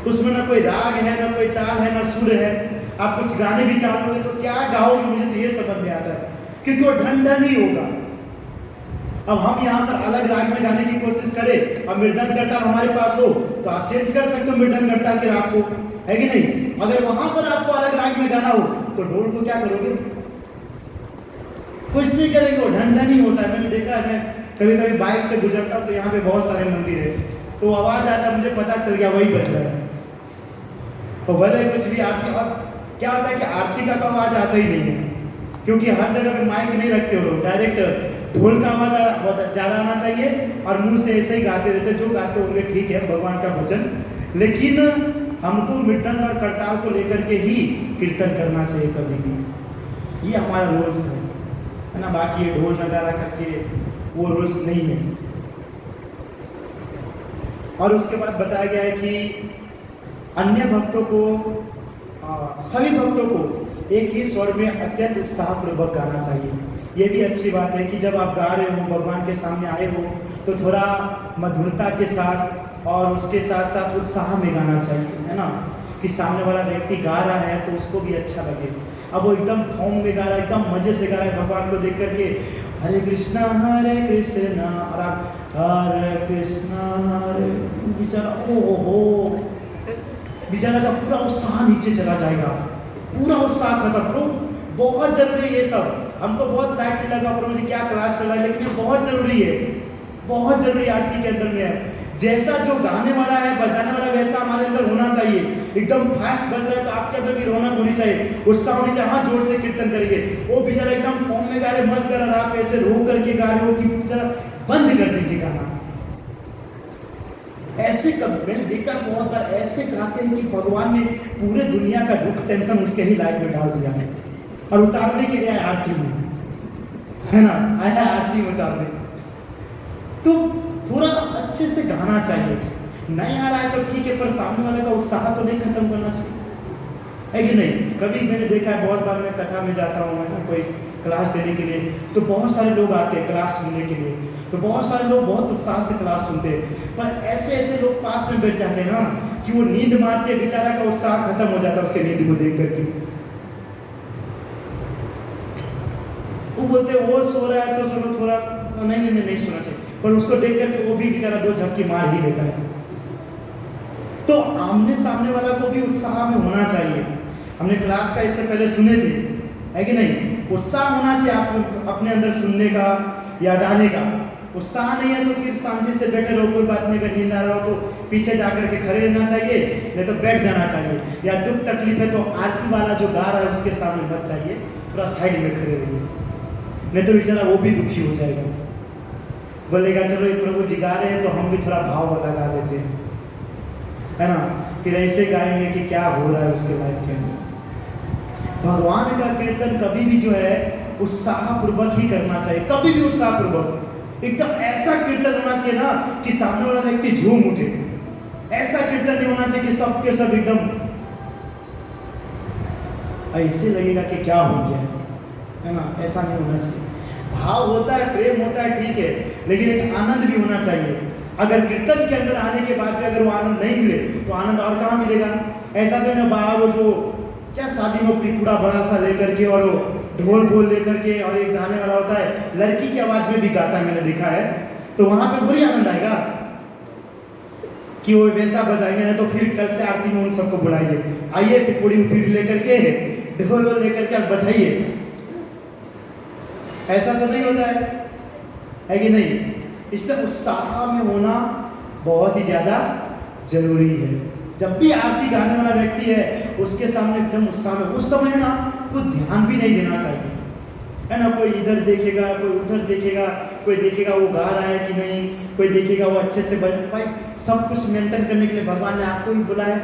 [SPEAKER 1] उसमें ना कोई राग है ना कोई ताल है ना सुर है। आप कुछ गाने भी चाहोगे तो क्या गाओगे, मुझे तो ये समझ में आता है, क्योंकि वो ढन ढन ही होगा। अब हम यहाँ पर अलग राग में गाने की कोशिश करें, अब मृदंग करताल हमारे पास हो तो आप चेंज कर सकते हो मृदंग करताल के राग को, है कि नहीं। अगर वहां पर आपको अलग राग में गाना हो तो ढोल को क्या करोगे, कुछ नहीं करेंगे, वो ढन ढन ही होता है। मैंने देखा है, मैं कभी कभी बाइक से गुजरता हूँ तो यहाँ पे बहुत सारे मंदिर है, तो आवाज आता है, मुझे पता चल गया वही बज रहा है, तो भले कुछ भी आरती। अब क्या होता है कि आरती का तो आवाज आता ही नहीं है, क्योंकि हर जगह पे माइक नहीं रखते हो लोग, डायरेक्ट ढोल का आवाज बहुत ज़्यादा आना चाहिए और मुंह से ऐसे ही गाते रहते, जो गाते होंगे ठीक है भगवान का भजन, लेकिन हमको मृदंग और करताल को लेकर के ही कीर्तन करना चाहिए कभी भी, ये हमारा रूल्स है ना। बाकी ये ढोल नगारा करके वो रूल्स नहीं है। और उसके बाद बताया गया है कि अन्य भक्तों को सभी भक्तों को एक ही स्वर में अत्यंत उत्साहपूर्वक गाना चाहिए। ये भी अच्छी बात है कि जब आप गा रहे हो, भगवान के सामने आए हो, तो थोड़ा मधुरता के साथ और उसके साथ साथ उत्साह में गाना चाहिए, है ना, कि सामने वाला व्यक्ति गा रहा है तो उसको भी अच्छा लगे। अब वो एकदम फॉर्म में गा रहा है, एकदम मजे से गा रहा है, भगवान को देख करके हरे कृष्णा और आप हरे कृष्णा हरे, बेचारा ओहो, बेचारा का पूरा उत्साह नीचे चला जाएगा, पूरा उत्साह खत्म। ब्रो बहुत जरूरी है ये सब, हमको बहुत लाइटली लगा प्रभु जी क्या क्लास चल रहा है, लेकिन ये बहुत जरूरी है, बहुत जरूरी आरती के अंदर में है। जैसा जो गाने वाला है बजाने वाला वैसा हमारे अंदर होना चाहिए। एकदम फास्ट बज रहा है तो आपके अंदर भी रौनक होनी चाहिए, उत्साह होनी चाहिए, हाँ जोर से कीर्तन करेंगे। वो बेचारा एकदम फॉर्म में गा रहे, मस्त गा रहा, आप ऐसे रो करके गा रहे हो कि बेचारा बंद कर देंगे गाना। ऐसे कभी मैंने देखा बहुत बार, ऐसे गाते हैं कि भगवान ने पूरे दुनिया का दुख टेंशन उसके ही लाइफ में डाल दिया है और उतारने के लिए आया आरती में, है ना, आया आरती में उतारने। तो थोड़ा अच्छे से गाना चाहिए, नहीं आ रहा है तो ठीक है, पर सामने वाले का उत्साह तो नहीं खत्म करना चाहिए, है कि नहीं। कभी मैंने देखा है, बहुत बार मैं कथा में जाता हूँ, मैं कोई क्लास देने के लिए, तो बहुत सारे लोग आते हैं क्लास सुनने के लिए, तो बहुत सारे लोग बहुत उत्साह से क्लास सुनते हैं, पर ऐसे ऐसे लोग पास में बैठ जाते हैं ना कि वो नींद मारते, बेचारा का उत्साह खत्म हो जाता है उसके नींद को देख करके। वो बोलते वो सो रहा है तो चलो थोड़ा नहीं सोना चाहिए, पर उसको देख करके वो भी बेचारा दो झपकी मार ही लेता है। तो आमने सामने वाला को भी उत्साह में होना चाहिए। हमने क्लास का इससे पहले सुने थे है कि नहीं? उत्साह होना चाहिए आप अपने अंदर सुनने का या गाने का। उत्साह नहीं है तो फिर शांति से बैठे रहो, कोई बात नहीं। अगर नींद आ रहा हो तो पीछे जा करके खड़े रहना चाहिए, नहीं तो बैठ जाना चाहिए। या दुख तकलीफ है तो आरती वाला जो गा रहा है उसके सामने मत चाहिए, थोड़ा साइड में खड़े रहिए, नहीं तो बेचारा वो भी दुखी हो जाएगा, बोलेगा चलो ये प्रभु जी गा रहे हैं तो हम भी थोड़ा भाव वाला गा देते हैं, है ना? फिर ऐसे गाएंगे कि क्या हो रहा है उसके लाइफ के अंदर। भगवान का कीर्तन कभी भी जो है उत्साहपूर्वक ही करना चाहिए, कभी भी उत्साहपूर्वक। एकदम ऐसा कीर्तन होना चाहिए ना कि सामने वाला व्यक्ति झूम उठे। ऐसा कीर्तन नहीं होना चाहिए कि सब के सब एकदम ऐसे लगेगा कि क्या हो गया, है ना? ऐसा नहीं होना चाहिए। भाव होता है, प्रेम होता है, ठीक है, लेकिन एक आनंद भी होना चाहिए। अगर कीर्तन के अंदर आने के बाद भी अगर वो आनंद नहीं मिले तो आनंद और कहाँ मिलेगा? ऐसा तो नहीं बाहर वो जो क्या शादी में पिपुड़ा बड़ा सा लेकर के और ढोल बोल लेकर के और एक गाने वाला होता है, लड़की की आवाज में भी गाता है, मैंने देखा है, तो वहां पे थोड़ी आनंद आएगा कि वो वैसा बजाएंगे। ना तो फिर कल से आरती में उन सबको बुलाइए, आइए पिपुड़ी उपिड़ी लेकर के, ढोल लेकर के आप बजाइए। ऐसा तो नहीं होता है कि नहीं? इसलिए उत्साह में होना बहुत ही ज्यादा जरूरी है। जब भी आरती गाने वाला व्यक्ति है उसके सामने एकदम उत्साह में, उस समय ना कुछ ध्यान भी नहीं देना चाहिए, है ना? कोई इधर देखेगा, कोई उधर देखेगा, कोई देखेगा वो गा रहा है कि नहीं, कोई देखेगा वो अच्छे से भाई सब कुछ मेंटेन करने के लिए भगवान ने आपको ही बुलाया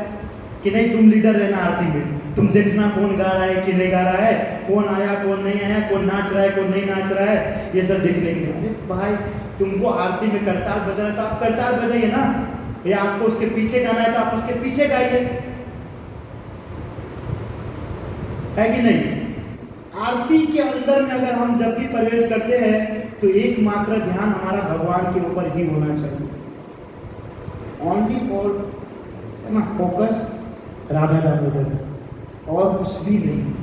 [SPEAKER 1] कि नहीं तुम लीडर रहना आरती में, तुम देखना कौन गा रहा है कि नहीं गा रहा है, कौन आया कौन नहीं आया, कौन नाच रहा है कौन नहीं नाच रहा है, ये सब देखने के लिए। अरे भाई तुमको आरती में करतार बजाना है तो आप करतार बजाइए ना, या आपको उसके पीछे गाना है तो आप उसके पीछे गाइए, है कि नहीं? आरती के अंदर में अगर हम जब भी प्रवेश करते हैं तो एकमात्र ध्यान हमारा भगवान के ऊपर ही होना चाहिए। Only for focus Radha Damodar, और कुछ भी नहीं,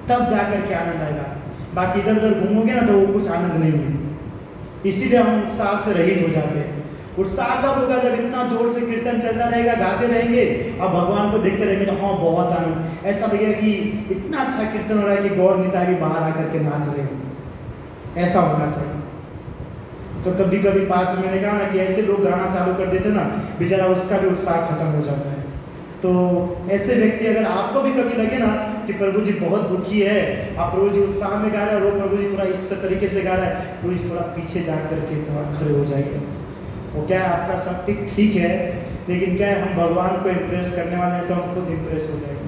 [SPEAKER 1] तब जाकर के आनंद आएगा। बाकी इधर उधर घूमोगे ना तो वो कुछ आनंद नहीं है। इसीलिए हम उत्साह से रहित हो जाते हैं। उत्साह कब होगा? जब इतना जोर से कीर्तन चलता रहेगा, गाते रहेंगे और भगवान को देखते रहेंगे तो हाँ बहुत आनंद, ऐसा लगेगा कि इतना अच्छा कीर्तन हो रहा है कि गौर निताई भी बाहर आकर के नाच रहे हैं, ऐसा होना चाहिए। तो कभी कभी पास में मैंने कहा ना कि ऐसे लोग गाना चालू कर देते ना, बेचारा उसका भी उत्साह खत्म हो जाता है। तो ऐसे व्यक्ति अगर आपको भी कभी लगे ना कि प्रभु जी बहुत दुखी है, आप प्रभु जी उत्साह में गा रहे हैं और प्रभु जी थोड़ा इस तरीके से गा रहा है, प्रभु जी थोड़ा पीछे जा करके थोड़ा खड़े हो जाइए। वो क्या है, आपका सब ठीक है, लेकिन क्या है, हम भगवान को इम्प्रेस करने वाले हैं तो हम खुद इम्प्रेस हो जाएंगे।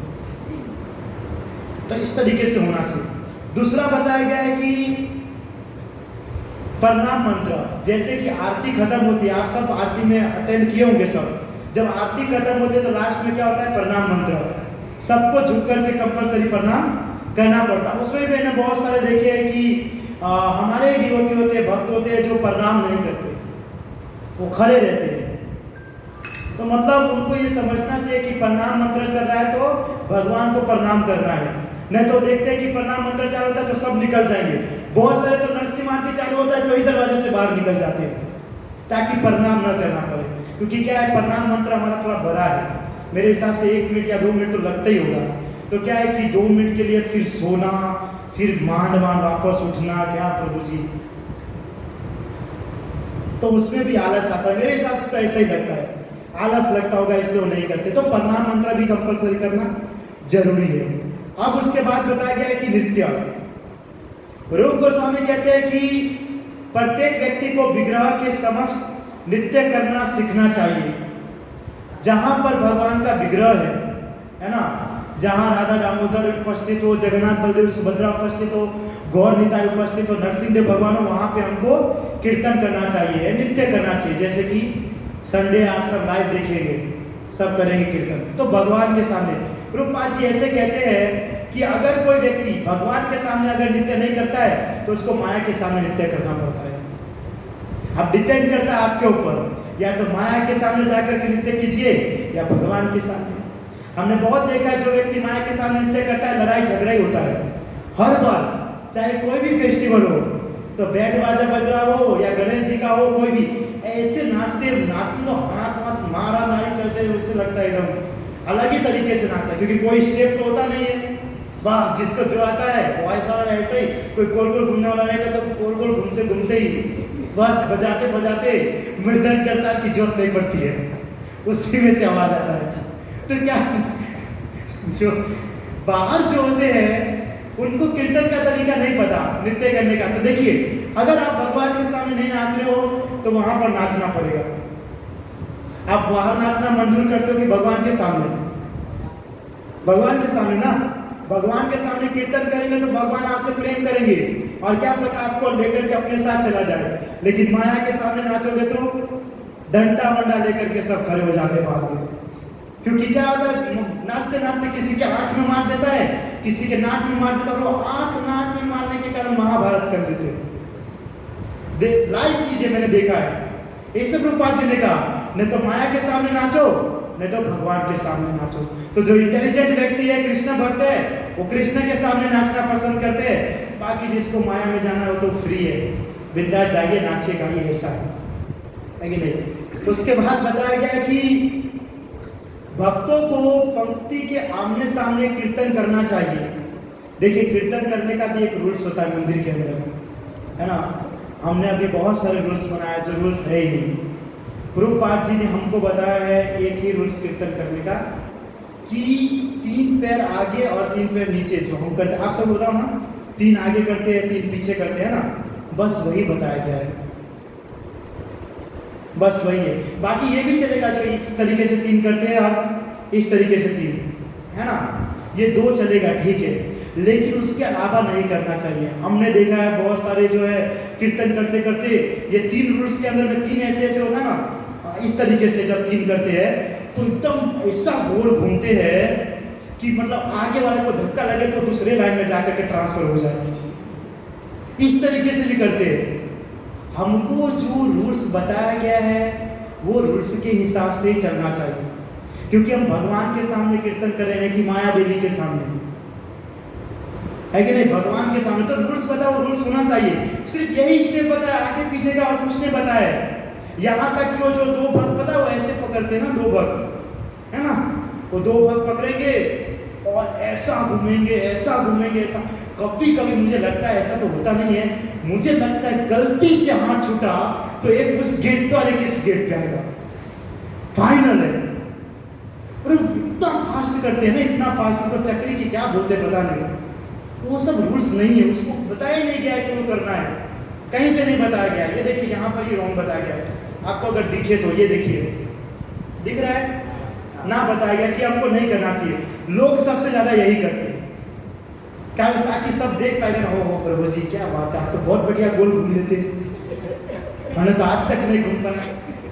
[SPEAKER 1] तो इस तरीके से होना चाहिए। दूसरा बताया गया है कि प्रणाम मंत्र, जैसे कि आरती खत्म होती है, आप सब आरती में अटेंड किए होंगे सब, जब आरती खत्म होती है तो लास्ट में क्या होता है? प्रणाम मंत्र, सबको झुक करके कंपलसरी प्रणाम करना पड़ता है। उसमें भी मैंने बहुत सारे देखे हैं कि हमारे डिवोटी होते हैं, भक्त होते हैं जो प्रणाम नहीं करते, वो खड़े रहते हैं। तो मतलब उनको ये समझना चाहिए कि प्रणाम मंत्र चल रहा है तो भगवान को प्रणाम करना है, नहीं तो देखते हैं कि प्रणाम मंत्र चालू होता है तो सब निकल जाएंगे। बहुत सारे तो नरसिंह आरती चालू होता है तो इधर दरवाजे से बाहर निकल जाते हैं ताकि प्रणाम न करना पड़े। क्योंकि क्या है, प्रणाम मंत्र हमारा थोड़ा बड़ा है, मेरे हिसाब से 1 मिनट या 2 मिनट तो लगता ही होगा। तो क्या है कि 2 मिनट के लिए फिर सोना, फिर मांड वापस उठना, क्या प्रभु जी, तो उसमें भी आलस आता है। मेरे हिसाब से तो ऐसा ही लगता है, आलस लगता होगा इसलिए वो नहीं करते। तो प्रणाम मंत्र भी कंपलसरी करना जरूरी है। अब उसके बाद बताया गया है कि नृत्य, रूप गोस्वामी कहते हैं कि प्रत्येक व्यक्ति को विग्रह के समक्ष नृत्य करना सीखना चाहिए। जहां पर भगवान का विग्रह है ना, जहां राधा दामोदर उपस्थित हो, जगन्नाथ बलदेव सुभद्रा उपस्थित हो, गौर निताई उपस्थित हो, नरसिंहदेव भगवान हो, वहां पे हमको कीर्तन करना चाहिए, नृत्य करना चाहिए। जैसे कि संडे आप सब लाइव देखेंगे, सब करेंगे कीर्तन, तो भगवान के सामने। रूपपाल जी ऐसे कहते हैं कि अगर कोई व्यक्ति भगवान के सामने अगर नृत्य नहीं करता है तो उसको माया के सामने नृत्य करना पड़ता है। अब डिपेंड करता है आपके ऊपर, या तो माया के सामने जाकर के नृत्य कीजिए या भगवान के सामने। हमने बहुत देखा है जो व्यक्ति माया के सामने नृत्य करता है, लड़ाई झगड़ा ही होता है हर बार, चाहे कोई भी फेस्टिवल हो, तो बैंड बाजा बज रहा हो या गणेश जी का हो, कोई भी ऐसे नाचते तो हाथ मारा मारी चलते हैं, उससे लगता है एकदम अलग ही तरीके से नाचता है, क्योंकि कोई स्टेप तो होता नहीं है, बस जिसको जो आता है वो ऐसा ऐसे ही, कोई गोल गोल घूमने वाला रहेगा तो गोल गोल घूमते घूमते ही बस बजाते बजाते मृदंग करताल की जोत नहीं पड़ती है, उसी में से आवाज आता है। तो क्या जो बाहर जो होते हैं उनको कीर्तन का तरीका नहीं पता नृत्य करने का। तो देखिए, अगर आप भगवान के सामने नहीं नाच रहे हो तो वहां पर नाचना पड़ेगा। आप बाहर नाचना मंजूर करते हो कि भगवान के सामने? भगवान के सामने ना, भगवान के सामने कीर्तन करेंगे तो भगवान आपसे प्रेम करेंगे और क्या पता आपको लेकर के अपने साथ चला जाए। लेकिन माया के सामने नाचोगे तो डंडा वंडा लेकर के सब खड़े हो जाते बाद में। क्योंकि क्या होता है, नाचते नाचते किसी के आंख में मार देता है, किसी के नाक में मार देता है, और वो आंख नाक में मारने के कारण महाभारत कर देते हैं। लाइव चीजें मैंने देखा है। इसलिए प्रभुपाद जी ने कहा, नहीं तो माया के सामने नाचो, नहीं तो भगवान के सामने नाचो। तो जो इंटेलिजेंट व्यक्ति है, कृष्ण भक्त है, वो कृष्ण के सामने नाचना पसंद करते हैं। बाकी जिसको माया में जाना हो तो फ्री है, बिंदास जाइए, नाचिए गाइए, ऐसा है कि नहीं। उसके बाद बताया गया कि भक्तों को पंक्ति के आमने सामने कीर्तन करना चाहिए। देखिए, कीर्तन करने का भी एक रूल्स होता है मंदिर के अंदर, है ना। हमने अभी बहुत सारे रूल्स बनाए जो रूल्स है ही नहीं। प्रभुपाद जी ने हमको बताया है एक ही रूल्स कीर्तन करने का, कि 3 पैर आगे और 3 पैर नीचे जो हम करते हैं, आप सब बताओ ना, 3 आगे करते हैं 3 पीछे करते हैं ना, बस वही बताया गया है, बस वही है। बाकी ये भी चलेगा जो इस तरीके से 3 करते हैं आप, इस तरीके से 3, है ना, ये 2 चलेगा, ठीक है, लेकिन उसके अलावा नहीं करना चाहिए। हमने देखा है बहुत सारे जो है कीर्तन करते करते ये 3 रूल्स के अंदर में 3 ऐसे ऐसे होगा ना, इस तरीके से जब 3 करते हैं तो एकदम ऐसा गोल घूमते हैं कि मतलब आगे वाले को धक्का लगे तो दूसरे लाइन में जाकर के ट्रांसफर हो जाए। इस तरीके से भी करते हैं। हमको जो रूल्स बताया गया है वो रूल्स के हिसाब से ही चलना चाहिए, क्योंकि हम भगवान के सामने कीर्तन कर रहे हैं कि माया देवी के सामने, है कि नहीं। भगवान के सामने तो रूल्स पता, वो रूल्स होना चाहिए। सिर्फ यही स्टेप बताया, आगे पीछे का और कुछ नहीं बताया है। यहाँ तक कि वो जो 2 भक्त पता वो ऐसे पकड़ते हैं ना, 2 भक्त, है ना, वो 2 भक्त पकड़ेंगे और ऐसा घूमेंगे, ऐसा घूमेंगे, ऐसा। कभी कभी मुझे लगता है, ऐसा तो होता नहीं है, मुझे लगता है गलती से हाथ छूटा तो एक उस गेट पे और एक इस गेट पे आएगा, फाइनल है। और इतना फास्ट करते हैं ना, इतना फास्ट, उनको चक्री की क्या बोलते पता नहीं, वो सब रूल्स नहीं है, उसको बताया नहीं गया है कि वो करना है, कहीं पे नहीं बताया गया। ये देखिए यहाँ पर ही रॉन्ग बताया गया है, आपको अगर दिखे तो ये देखिए, दिख रहा है ना, बताया गया कि हमको नहीं करना चाहिए। लोग सबसे ज्यादा यही करते हैं, क्या, ताकि सब देख पाएगा ना, हो प्रभु जी क्या बात है, तो बहुत बढ़िया गोल घूम लेते, मैंने तो आज तक नहीं घूम पाया।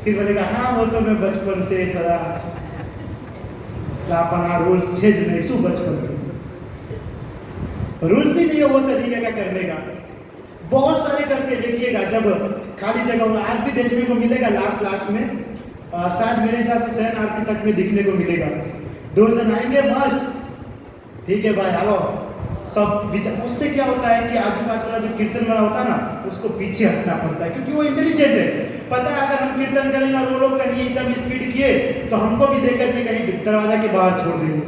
[SPEAKER 1] फिर बोलेगा हाँ वो तो मैं बचपन से थोड़ा अपना रूल्स चेंज नहीं, शू बचपन में रूल्स ही नहीं है वो तरीके का करने का। बहुत सारे करते देखिएगा, जब खाली जगह आज भी देखने को मिलेगा, लास्ट में शायद मेरे हिसाब से शयन आरती तक में दिखने को मिलेगा, 2 जन आएंगे मस्त, ठीक है भाई हेलो सब विचार। उससे क्या होता है कि आजू बाजू वाला जो कीर्तन वाला होता है ना, उसको पीछे हटना पड़ता है, क्योंकि वो इंटेलिजेंट है, पता है अगर हम कीर्तन करेंगे और वो लोग कहीं एकदम स्पीड किए तो हमको भी लेकर के कहीं दरवाजा के बाहर छोड़ देंगे,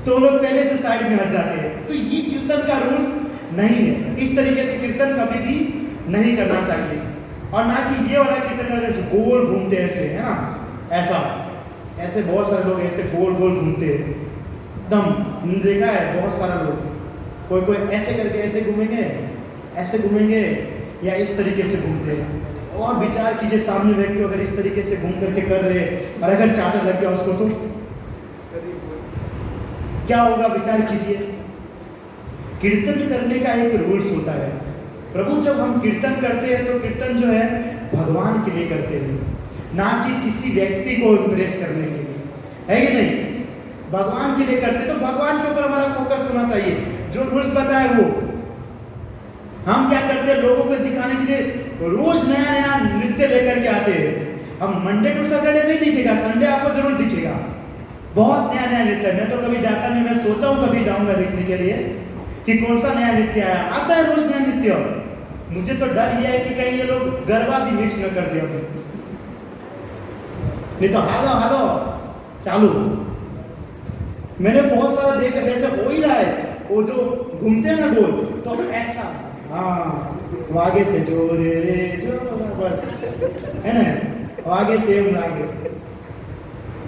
[SPEAKER 1] तो लोग पहले से साइड में हट जाते हैं। तो ये कीर्तन का रूल्स नहीं है, इस तरीके से कीर्तन कभी भी नहीं करना चाहिए। और ना कि ये वाला कीर्तन करना जो गोल घूमते ऐसे, है ना, ऐसा ऐसे बहुत सारे लोग ऐसे गोल गोल घूमते हैं एकदम, देखा है बहुत सारा लोग, कोई ऐसे करके ऐसे घूमेंगे, ऐसे घूमेंगे, या इस तरीके से घूमते हैं। और विचार कीजिए, सामने व्यक्ति अगर इस तरीके से घूम करके कर रहे और अगर चाटा लग गया उसको तो क्या होगा, विचार कीजिए। कीर्तन करने का एक रूल्स होता है। प्रभु जब हम कीर्तन करते हैं तो कीर्तन जो है भगवान के लिए करते हैं, ना कि किसी व्यक्ति को इम्प्रेस करने के लिए, है कि नहीं। भगवान के लिए करते तो भगवान के ऊपर हमारा फोकस होना चाहिए। जो रूल्स बताए वो हम क्या करते हैं, लोगों को दिखाने के लिए रोज नया नया नृत्य लेकर के आते हैं। हम मंडे टू सैटरडे नहीं दिखेगा, संडे आपको जरूर दिखेगा, बहुत नया नया नृत्य। मैं तो कभी जाता नहीं, मैं सोचा हूँ कभी जाऊंगा देखने के लिए कि कौन सा नया नृत्य आया, आता है रोज नया नृत्य। मुझे तो डर यह है कि कहीं ये लोग गरबा भी मिक्स न कर दे, नहीं तो हालो हालो चालू, मैंने बहुत सारा देखा, वैसे हो ही रहा है, वो जो घूमते हैं ना गोल, तो ऐसा, हाँ वो आगे से जो रे रे जो, बस है ना, वो आगे से हम लागे।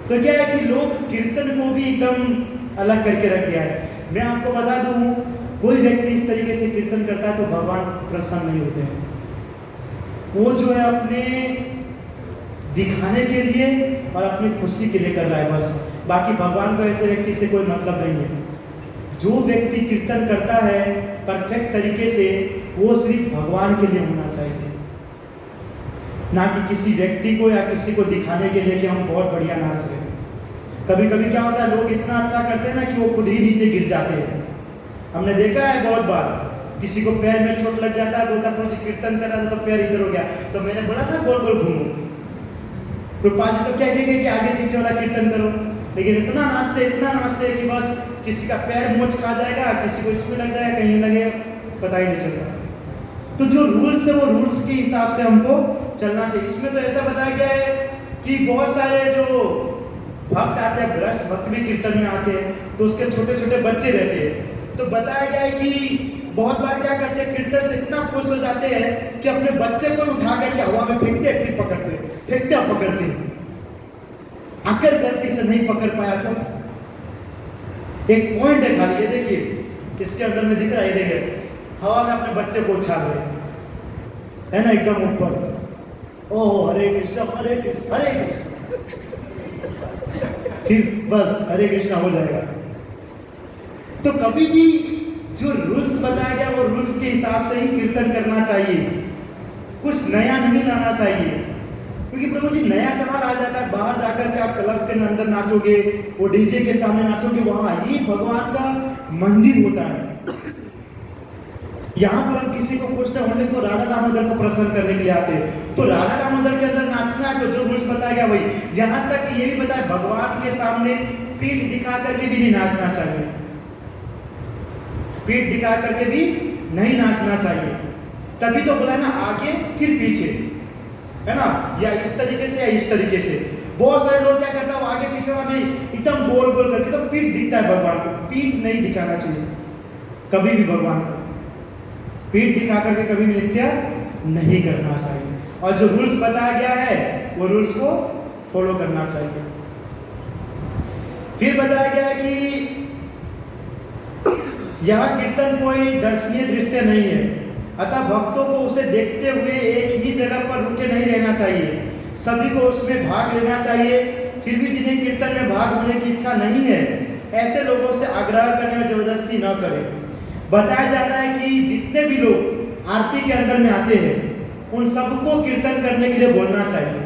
[SPEAKER 1] तो क्या है कि लोग कीर्तन को भी एकदम अलग करके रख दिया है। मैं आपको बता दूं, कोई व्यक्ति इस तरीके से कीर्तन करता है तो भगवान प्रसन्न नहीं होते हैं। वो जो है अपने दिखाने के लिए और अपनी खुशी के लिए कर रहा है बस, बाकी भगवान को ऐसे व्यक्ति से कोई मतलब नहीं है। जो व्यक्ति कीर्तन करता है परफेक्ट तरीके से, वो सिर्फ भगवान के लिए होना चाहिए, ना कि किसी व्यक्ति को या किसी को दिखाने के लिए कि हम बहुत बढ़िया नाच रहे हैं। कभी कभी क्या होता है, लोग इतना अच्छा करते हैं ना कि वो खुद ही नीचे गिर जाते हैं। हमने देखा है बहुत बार, किसी को पैर में चोट लग जाता है, बोलता मुझे कीर्तन कर रहा था तो पैर इधर हो गया, तो मैंने बोला था गोल गोल घूमो। कृपा जी तो क्या कहेंगे कि आगे पीछे वाला कीर्तन करो, लेकिन इतना नाचते कि बस किसी का पैर मोच खा जाएगा, किसी को इसमें लग जाएगा, कहीं लगेगा, पता ही नहीं चलता। तो जो रूल्स है वो रूल्स के हिसाब से हमको चलना चाहिए। इसमें तो ऐसा बताया गया है कि बहुत सारे जो भक्त आते हैं, भ्रष्ट भक्त भी कीर्तन में आते हैं, तो उसके छोटे छोटे बच्चे रहते हैं। तो बताया गया है कि बहुत बार क्या करते हैं, कीर्तन से इतना खुश हो जाते हैं कि अपने बच्चे को उठा करके हवा में फेंकते हैं, फिर पकड़ते हैं, फेंकते हैं पकड़ते हैं। आकर गलती से नहीं पकड़ पाया तो एक पॉइंट है खाली, ये देखिए इसके अंदर में दिख रहा है, ये देखिए हवा में अपने बच्चे को उछाल रहे है ना, एकदम ऊपर। ओह हरे कृष्ण हरे कृष्ण हरे कृष्ण, फिर बस हरे कृष्ण हो जाएगा। तो कभी भी जो रूल्स बताया गया वो रूल्स के हिसाब से ही कीर्तन करना चाहिए, कुछ नया नहीं लाना चाहिए। क्योंकि प्रभु जी नया कमाल आ जाता है, बाहर जाकर के आप क्लब के अंदर नाचोगे, वो डीजे के सामने नाचोगे, वहां ये भगवान का मंदिर होता है। यहाँ पर हम किसी को पूछते हैं, हमने को राधा दामोदर को प्रसन्न करने के लिए आते हैं, तो राधा दामोदर के अंदर नाचना है तो जो रूल्स बताया गया वही। यहाँ तक ये भी बताया भगवान के सामने पीठ दिखा करके भी नहीं नाचना चाहिए, पीठ दिखा करके भी नहीं नाचना चाहिए। तभी तो बोला ना आगे फिर पीछे, है ना, या इस तरीके से या इस तरीके से। बहुत सारे लोग क्या करते हैं, वो आगे पीछे वाला भी एकदम गोल गोल करके, तो पीठ दिखता है भगवान को, पीठ नहीं दिखाना चाहिए कभी भी भगवान को, पीठ दिखा करके कभी भी नृत्य नहीं करना चाहिए। और जो रूल्स बताया गया है वो रूल्स को फॉलो करना चाहिए। फिर बताया गया है कि यह कीर्तन कोई दर्शनीय दृश्य नहीं है, अतः भक्तों को उसे देखते हुए एक ही जगह पर रुके नहीं रहना चाहिए, सभी को उसमें भाग लेना चाहिए। फिर भी जिन्हें कीर्तन में भाग होने की इच्छा नहीं है, ऐसे लोगों से आग्रह करने में जबरदस्ती न करें। बताया जाता है कि जितने भी लोग आरती के अंदर में आते हैं उन सबको कीर्तन करने के लिए बोलना चाहिए,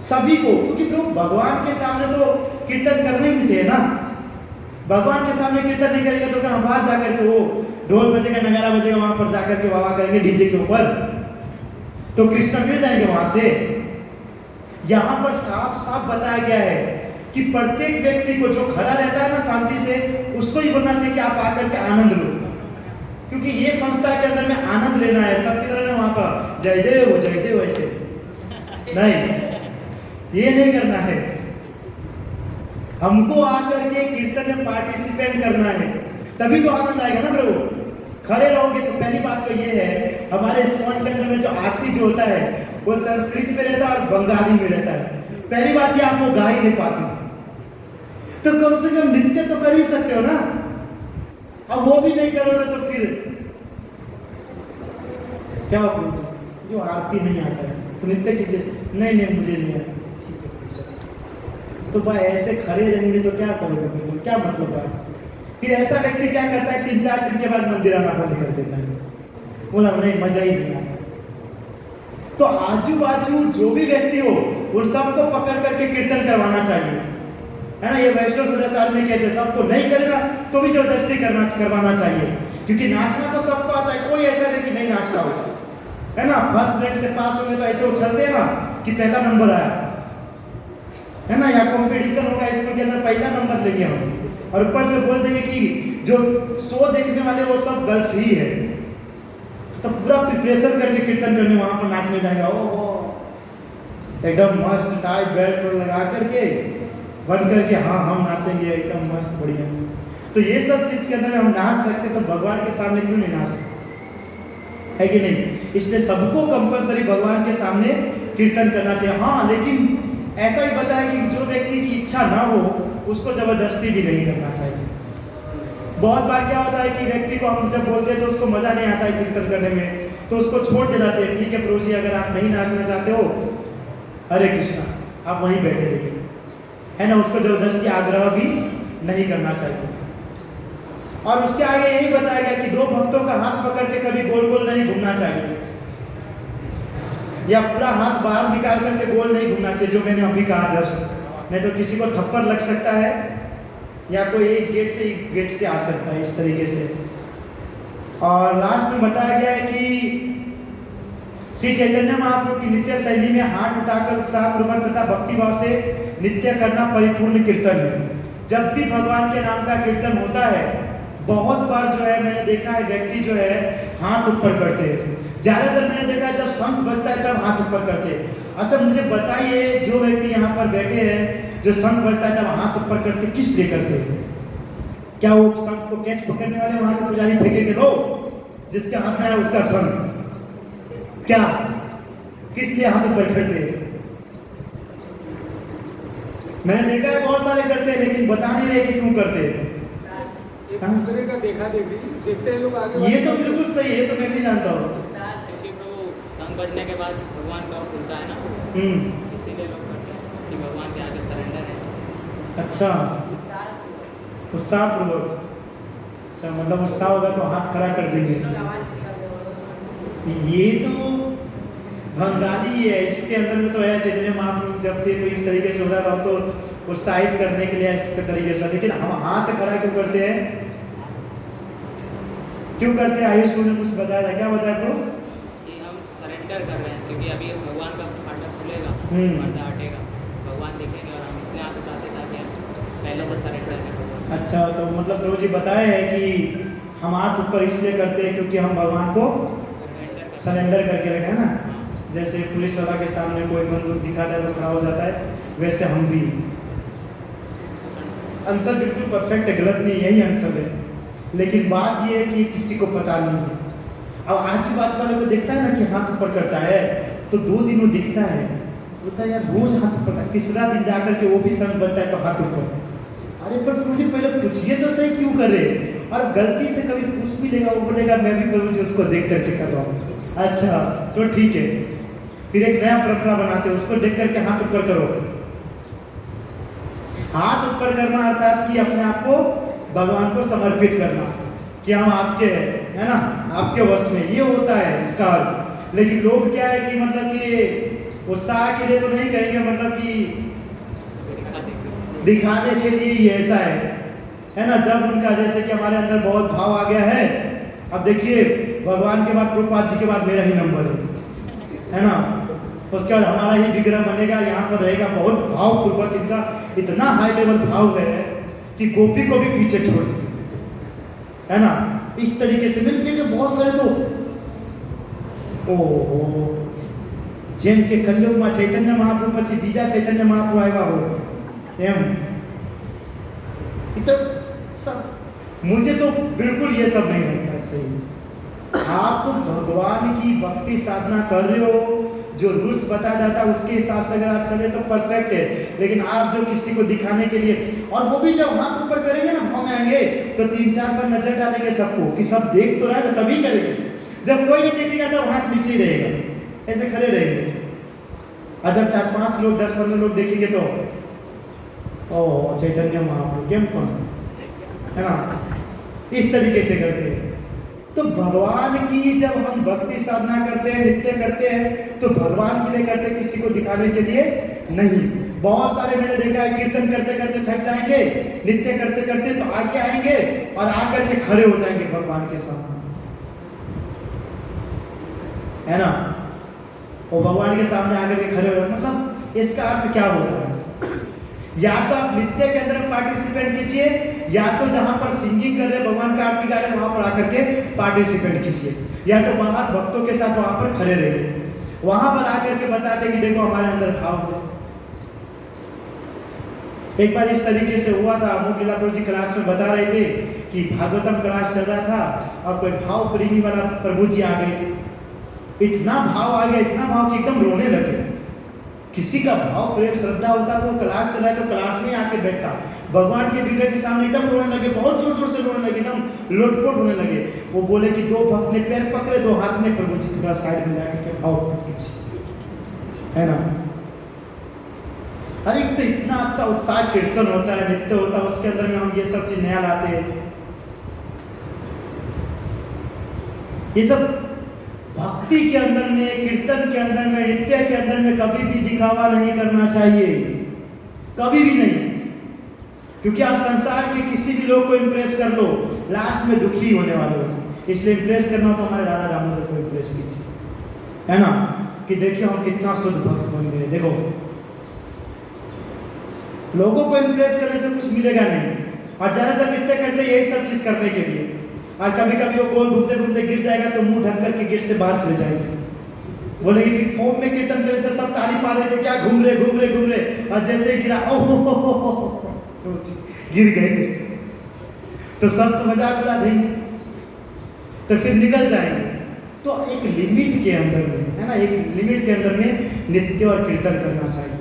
[SPEAKER 1] सभी को, क्योंकि प्रभु भगवान के सामने तो कीर्तन करना ही नहीं चाहिए ना। भगवान के सामने कीर्तन नहीं करेंगे तो क्या बाहर जाकर के वो ढोल बजेगा नगारा बजेगा, वहां पर जाकर के वाह करेंगे डीजे के ऊपर, तो कृष्ण मिल जाएंगे वहां से। यहां पर साफ साफ बताया गया है कि प्रत्येक व्यक्ति को जो खड़ा रहता है ना शांति से, उसको ही बोलना चाहिए कि आप आकर के आनंद लो, क्योंकि ये संस्था के अंदर में आनंद लेना है। सब की तरह वहां पर जयदेव ऐसे नहीं, ये नहीं करना है। हमको आकर के कीर्तन में पार्टिसिपेट करना है, तभी तो आनंद आएगा ना प्रभु। खड़े रहोगे तो पहली बात तो ये है, हमारे इस्कॉन के अंदर में जो आरती जो होता है वो संस्कृत में रहता है और बंगाली में रहता है। पहली बात ये आप वो गा ही नहीं पाते, तो कम से कम नृत्य तो कर ही सकते हो ना। अब वो भी नहीं करोगे तो फिर क्या होगा? जो आरती नहीं आता है तो नृत्य कीजिए, नहीं मुझे नहीं आता, ठीक है। तो भाई ऐसे खड़े रहेंगे तो क्या करोगे, बिल्कुल क्या मतलब है। फिर ऐसा व्यक्ति क्या करता है, 3-4 दिन के बाद मंदिर आना बंद कर देता है, बोला नहीं मजा ही नहीं आता। तो आजू बाजू जो भी व्यक्ति हो उन सबको पकड़ करके कीर्तन करवाना चाहिए, है ना। ये वैष्णव सदाचार में कहते हैं सबको नहीं करेगा तो भी जबरदस्ती करवाना चाहिए, क्योंकि नाचना तो सबको आता है, कोई ऐसा नहीं कि नहीं नाचता हो, है ना। फर्स्ट रैंक से पास होंगे तो ऐसे उछलते हैं ना कि पहला नंबर आया, है ना, या कंपटीशन होगा स्कूल के अंदर पहला नंबर लेंगे हम, और ऊपर से बोल देंगे कि जो शो देखने वाले वो सब गर्ल्स ही है, तो पूरा प्रिपरेशन करके कीर्तन करने वहां पर नाचने जाएगा, ओ एकदम मस्त टाई बेल्ट लगा करके बन करके हाँ हम नाचेंगे एकदम मस्त बढ़िया। तो ये सब चीज़ के अंदर में हम नाच सकते, तो भगवान के सामने क्यों नहीं नाच सकते, है कि नहीं? इसलिए सबको कंपलसरी भगवान के सामने कीर्तन करना चाहिए। हाँ, लेकिन ऐसा ही बताया कि जो व्यक्ति की इच्छा ना हो उसको जबरदस्ती भी नहीं करना चाहिए। बहुत बार क्या होता है कि व्यक्ति को हम जब बोलते हैं तो उसको मज़ा नहीं आता है कीर्तन करने में, तो उसको छोड़ देना चाहिए। ठीक है प्रभु जी, अगर आप नहीं नाचना चाहते हो, हरे कृष्णा, आप वहीं बैठे रहिए, है ना। उसको जबरदस्ती आग्रह भी नहीं करना चाहिए। और उसके आगे यही बताया गया कि दो भक्तों का हाथ पकड़ के कभी गोल गोल नहीं घूमना चाहिए, या पूरा हाथ बाहर निकाल करके गोल नहीं घूमना चाहिए, जो मैंने अभी कहा जस्ट। नहीं तो किसी को थप्पड़ लग सकता है, या कोई एक गेट से एक गेट से आ सकता है, इस तरीके से। और लास्ट में बताया गया है कि श्री चैतन्य महाप्रभु की नित्य शैली में हाथ उठाकर उत्साहपूर्वक तथा भक्तिभाव से नित्य करना परिपूर्ण कीर्तन है। जब भी भगवान के नाम का कीर्तन होता है, बहुत बार जो है मैंने देखा है व्यक्ति जो है हाथ ऊपर करते हैं। ज़्यादातर मैंने देखा है जब शंख बजता है तब हाथ ऊपर करते हैं। अच्छा मुझे बताइए, जो व्यक्ति यहाँ पर बैठे हैं जो शंख बजता है तब हाथ ऊपर करते, किस लिए करते हैं? क्या वो शंख को कैच पकड़ने वाले वहां से पुजारी फेंकेंगे, लो जिसके हाथ में है उसका शंख? क्या किस लिए हाथ ऊपर करते हैं? मैंने देखा है बहुत सारे करते हैं, लेकिन बता नहीं रहे कि क्यों करते हैं।
[SPEAKER 2] दूसरे का देखा देखी देखते हैं लोग आगे।
[SPEAKER 1] ये तो बिल्कुल सही है, तो मैं भी जानता हूँ।
[SPEAKER 3] क्योंकि प्रभु शंख बजने के बाद भगवान का खुलता है ना, इसीलिए लोग करते हैं कि भगवान के आगे सरेंडर है।
[SPEAKER 1] अच्छा, उत्साहपूर्वक। अच्छा, मतलब उत्साह होगा तो हाथ खड़ा कर देंगे। ये तो बंगाली है, इसके अंदर में तो है चैतन्य महाप्रभु जब थे तो इस तरीके से होता था, तो उत्साहित करने के लिए इस तरीके से। लेकिन हम हाथ खड़ा क्यों करते हैं, क्यों करते हैं? आयुष ने कुछ बताया था, क्या बताया तो?
[SPEAKER 3] कि हम सरेंडर कर रहे हैं, क्योंकि अभी भगवान का फाटक खुलेगा, पर्दा हटेगा, भगवान देखेंगे, और हम इसलिए हाथ उठाते ताकि हम पहले से सरेंडर करें।
[SPEAKER 1] अच्छा, तो मतलब प्रभु जी बताए हैं कि हम हाथ ऊपर इसलिए करते हैं क्योंकि हम भगवान को सरेंडर करके रखे, है ना। जैसे पुलिस वाला के सामने कोई बंदूक दिखाता है तो खड़ा हो जाता है, वैसे हम भी। आंसर बिल्कुल परफेक्ट है, गलत नहीं, यही आंसर है। लेकिन बात ये है कि किसी को पता नहीं है। अब आजू बाजू वाले को देखता है ना कि हाथ ऊपर करता है, तो 2 दिन वो दिखता है, बोलता है यार रोज हाथ ऊपर करता। तीसरा दिन जाकर के वो भी संग बनता है तो हाथ ऊपर। अरे पर मुझे पहले पूछिए तो सही क्यों कर रहे? और गलती से कभी पूछ भी लेगा, वो बोलेगा मैं भी प्रभु जी उसको देख करके कर रहा हूँ। अच्छा तो ठीक है, फिर एक नया परंपरा बनाते हैं, उसको देख करके हाथ ऊपर करो। हाथ ऊपर करना अर्थात कि अपने आप को भगवान को समर्पित करना कि हम आपके हैं, है ना, आपके वश में, ये होता है इसका अर्थ। लेकिन लोग क्या है कि मतलब कि उत्साह के लिए तो नहीं कहेंगे, मतलब कि दिखाने के लिए ही ऐसा है ना। जब उनका जैसे कि हमारे अंदर बहुत भाव आ गया है, अब देखिए भगवान के बाद प्रभुपाद जी के बाद मेरा ही नंबर है ना। उसके बाद हमारा ही विग्रह बनेगा, यहाँ पर रहेगा, बहुत भावपूर्वक। इनका इतना हाई लेवल भाव है कि गोपी को भी पीछे छोड़ दिया, है ना। इस तरीके से मिल के बहुत सारे तो ओहो जेम के कलयुग में चैतन्य महाप्रभु પછી બીજા चैतन्य महाप्रभु આવ્યા हो एम तो सब मुझे तो बिल्कुल ये सब नहीं लगता सही। आप भगवान की भक्ति साधना कर रहे हो, जो रूल्स बताया जाता है उसके हिसाब से अगर आप चले तो परफेक्ट है। लेकिन आप जो किसी को दिखाने के लिए, और वो भी जब हाथ ऊपर करेंगे ना भाव में आएंगे, तो 3-4 पर नजर डालेंगे सबको कि सब देख तो रहा है ना, तभी करेंगे। जब कोई नहीं देखेगा तब हाथ नीचे ही रहेगा, ऐसे खड़े रहेंगे। और जब 4-5 लोग 10-15 लोग देखेंगे तो ओ चैतन्य महाप्रभु केम कौन, है ना, इस तरीके से करते हैं। तो भगवान की जब हम भक्ति साधना करते हैं, नित्य करते हैं, तो भगवान के लिए करते हैं, किसी को दिखाने के लिए नहीं। बहुत सारे मैंने देखा है कीर्तन करते करते थक जाएंगे, नित्य करते करते तो आगे आएंगे और आकर के खड़े हो जाएंगे भगवान के सामने, है ना। वो भगवान के सामने आकर के खड़े हो, मतलब इसका अर्थ क्या हो रहा है? या तो आप नित्य के अंदर पार्टिसिपेट कीजिए, या तो जहां पर सिंगिंग कर रहे भगवान का आरती गा रहे वहां पर आकर के पार्टिसिपेट कीजिए, या तो बाहर भक्तों के साथ वहां पर खड़े रहिए, वहां पर आकर के बताते कि देखो हमारे अंदर भाव है। एक बार इस तरीके से हुआ था, अमोघ लीला प्रभु जी क्लास में बता रहे थे कि भागवतम क्लास चल रहा था और कोई भाव प्रेमी वाला प्रभु जी आ गए थे। इतना भाव आ गया, इतना भाव कि एकदम रोने लगे। किसी का भाव प्रेम श्रद्धा होता तो क्लास चला है तो क्लास में आके बैठता, भगवान के विग्रह के सामने एकदम रोने लगे, बहुत जोर जोर से रोने लगे, एकदम लोटपोट होने लगे। वो बोले कि दो भक्त ने पैर पकड़े, दो हाथ में, प्रभु जी थोड़ा साइड में जाकर के भाव है ना। अरे तो इतना अच्छा उत्साह कीर्तन होता है, नृत्य होता है, उसके अंदर में हम ये सब चीज नया लाते हैं। ये सब भक्ति के अंदर में, कीर्तन के अंदर में, नृत्य के अंदर में कभी भी दिखावा नहीं करना चाहिए, कभी भी नहीं। क्योंकि आप संसार के किसी भी लोग को इम्प्रेस कर लो, लास्ट में दुखी होने वाले हो। इसलिए इम्प्रेस करना हो तो हमारे राधा दामोदर को इम्प्रेस कीजिए, है ना, कि देखिए हम कितना शुद्ध भक्त बन गए। देखो लोगों को इम्प्रेस करने से कुछ मिलेगा नहीं, और ज्यादातर नृत्य करते यही सब चीज करने के लिए। और कभी कभी वो गोल घूमते घूमते गिर जाएगा तो मुंह ढक करके गेट से बाहर चले जाएंगे, बोलेंगे कि फोम में कीर्तन करे थे, सब ताली पा रहे थे, क्या घूम रहे, और जैसे गिरा ओ गिर गए तो सब तो मजाक उड़ा देंगे, तो फिर निकल जाएंगे। तो एक लिमिट के अंदर में, है ना, एक लिमिट के अंदर में नृत्य और कीर्तन करना चाहिए,